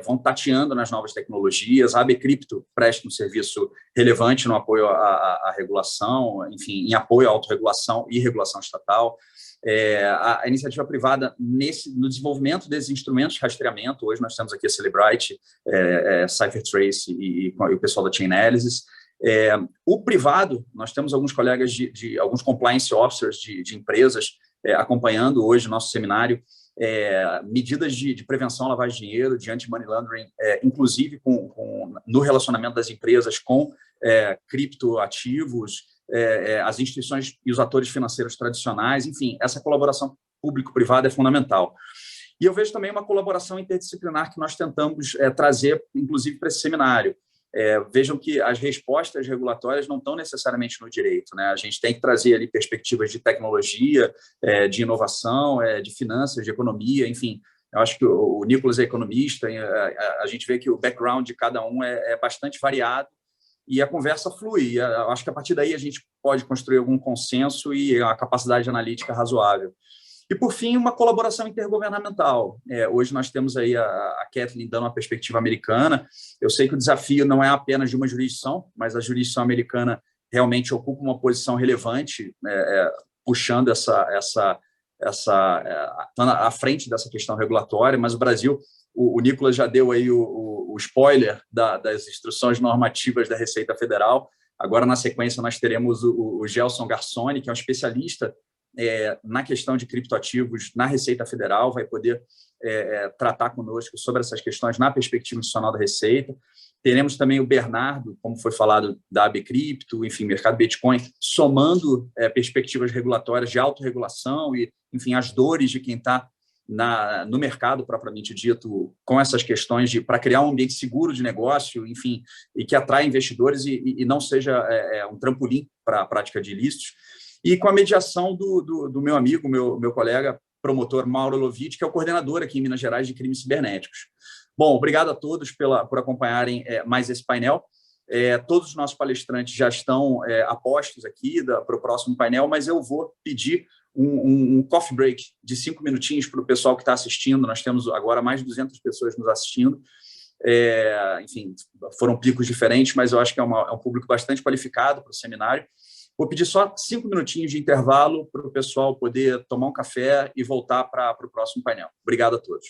vão tateando nas novas tecnologias. A AB Cripto presta um serviço relevante no apoio à regulação, enfim, em apoio à autorregulação e regulação estatal. A iniciativa privada no desenvolvimento desses instrumentos de rastreamento. Hoje nós temos aqui a Cellebrite, CipherTrace e o pessoal da Chainalysis. O privado, nós temos alguns colegas alguns compliance officers de empresas acompanhando hoje o nosso seminário, medidas de prevenção à lavagem de dinheiro, de anti-money laundering, inclusive no relacionamento das empresas com criptoativos, as instituições e os atores financeiros tradicionais, enfim, essa colaboração público-privada é fundamental. E eu vejo também uma colaboração interdisciplinar que nós tentamos trazer, inclusive, para esse seminário. Vejam que as respostas regulatórias não estão necessariamente no direito, né? A gente tem que trazer ali perspectivas de tecnologia, de inovação, de finanças, de economia, enfim. Eu acho que o Nicolas é economista, a gente vê que o background de cada um é bastante variado, e a conversa flui. Eu acho que a partir daí a gente pode construir algum consenso e a capacidade analítica razoável. E, por fim, uma colaboração intergovernamental. Hoje nós temos aí a Kathleen dando uma perspectiva americana. Eu sei que o desafio não é apenas de uma jurisdição, mas a jurisdição americana realmente ocupa uma posição relevante, puxando à frente dessa questão regulatória, mas o Brasil, o Nicolas já deu aí o spoiler das instruções normativas da Receita Federal. Agora, na sequência, nós teremos o Gelson Garçoni, que é um especialista na questão de criptoativos na Receita Federal, vai poder tratar conosco sobre essas questões na perspectiva institucional da Receita. Teremos também o Bernardo, como foi falado, da AB Cripto, enfim, mercado Bitcoin, somando perspectivas regulatórias de autorregulação e, enfim, as dores de quem está no mercado propriamente dito, com essas questões para criar um ambiente seguro de negócio, enfim, e que atrai investidores e não seja um trampolim para a prática de ilícitos. E com a mediação do meu amigo, meu colega promotor Mauro Lovitch, que é o coordenador aqui em Minas Gerais de crimes cibernéticos. Bom, obrigado a todos por acompanharem mais esse painel. Todos os nossos palestrantes já estão apostos aqui para o próximo painel, mas eu vou pedir um coffee break de 5 minutinhos para o pessoal que está assistindo. Nós temos agora mais de 200 pessoas nos assistindo. Enfim, foram picos diferentes, mas eu acho que é um público bastante qualificado para o seminário. Vou pedir só 5 minutinhos de intervalo para o pessoal poder tomar um café e voltar para o próximo painel. Obrigado a todos.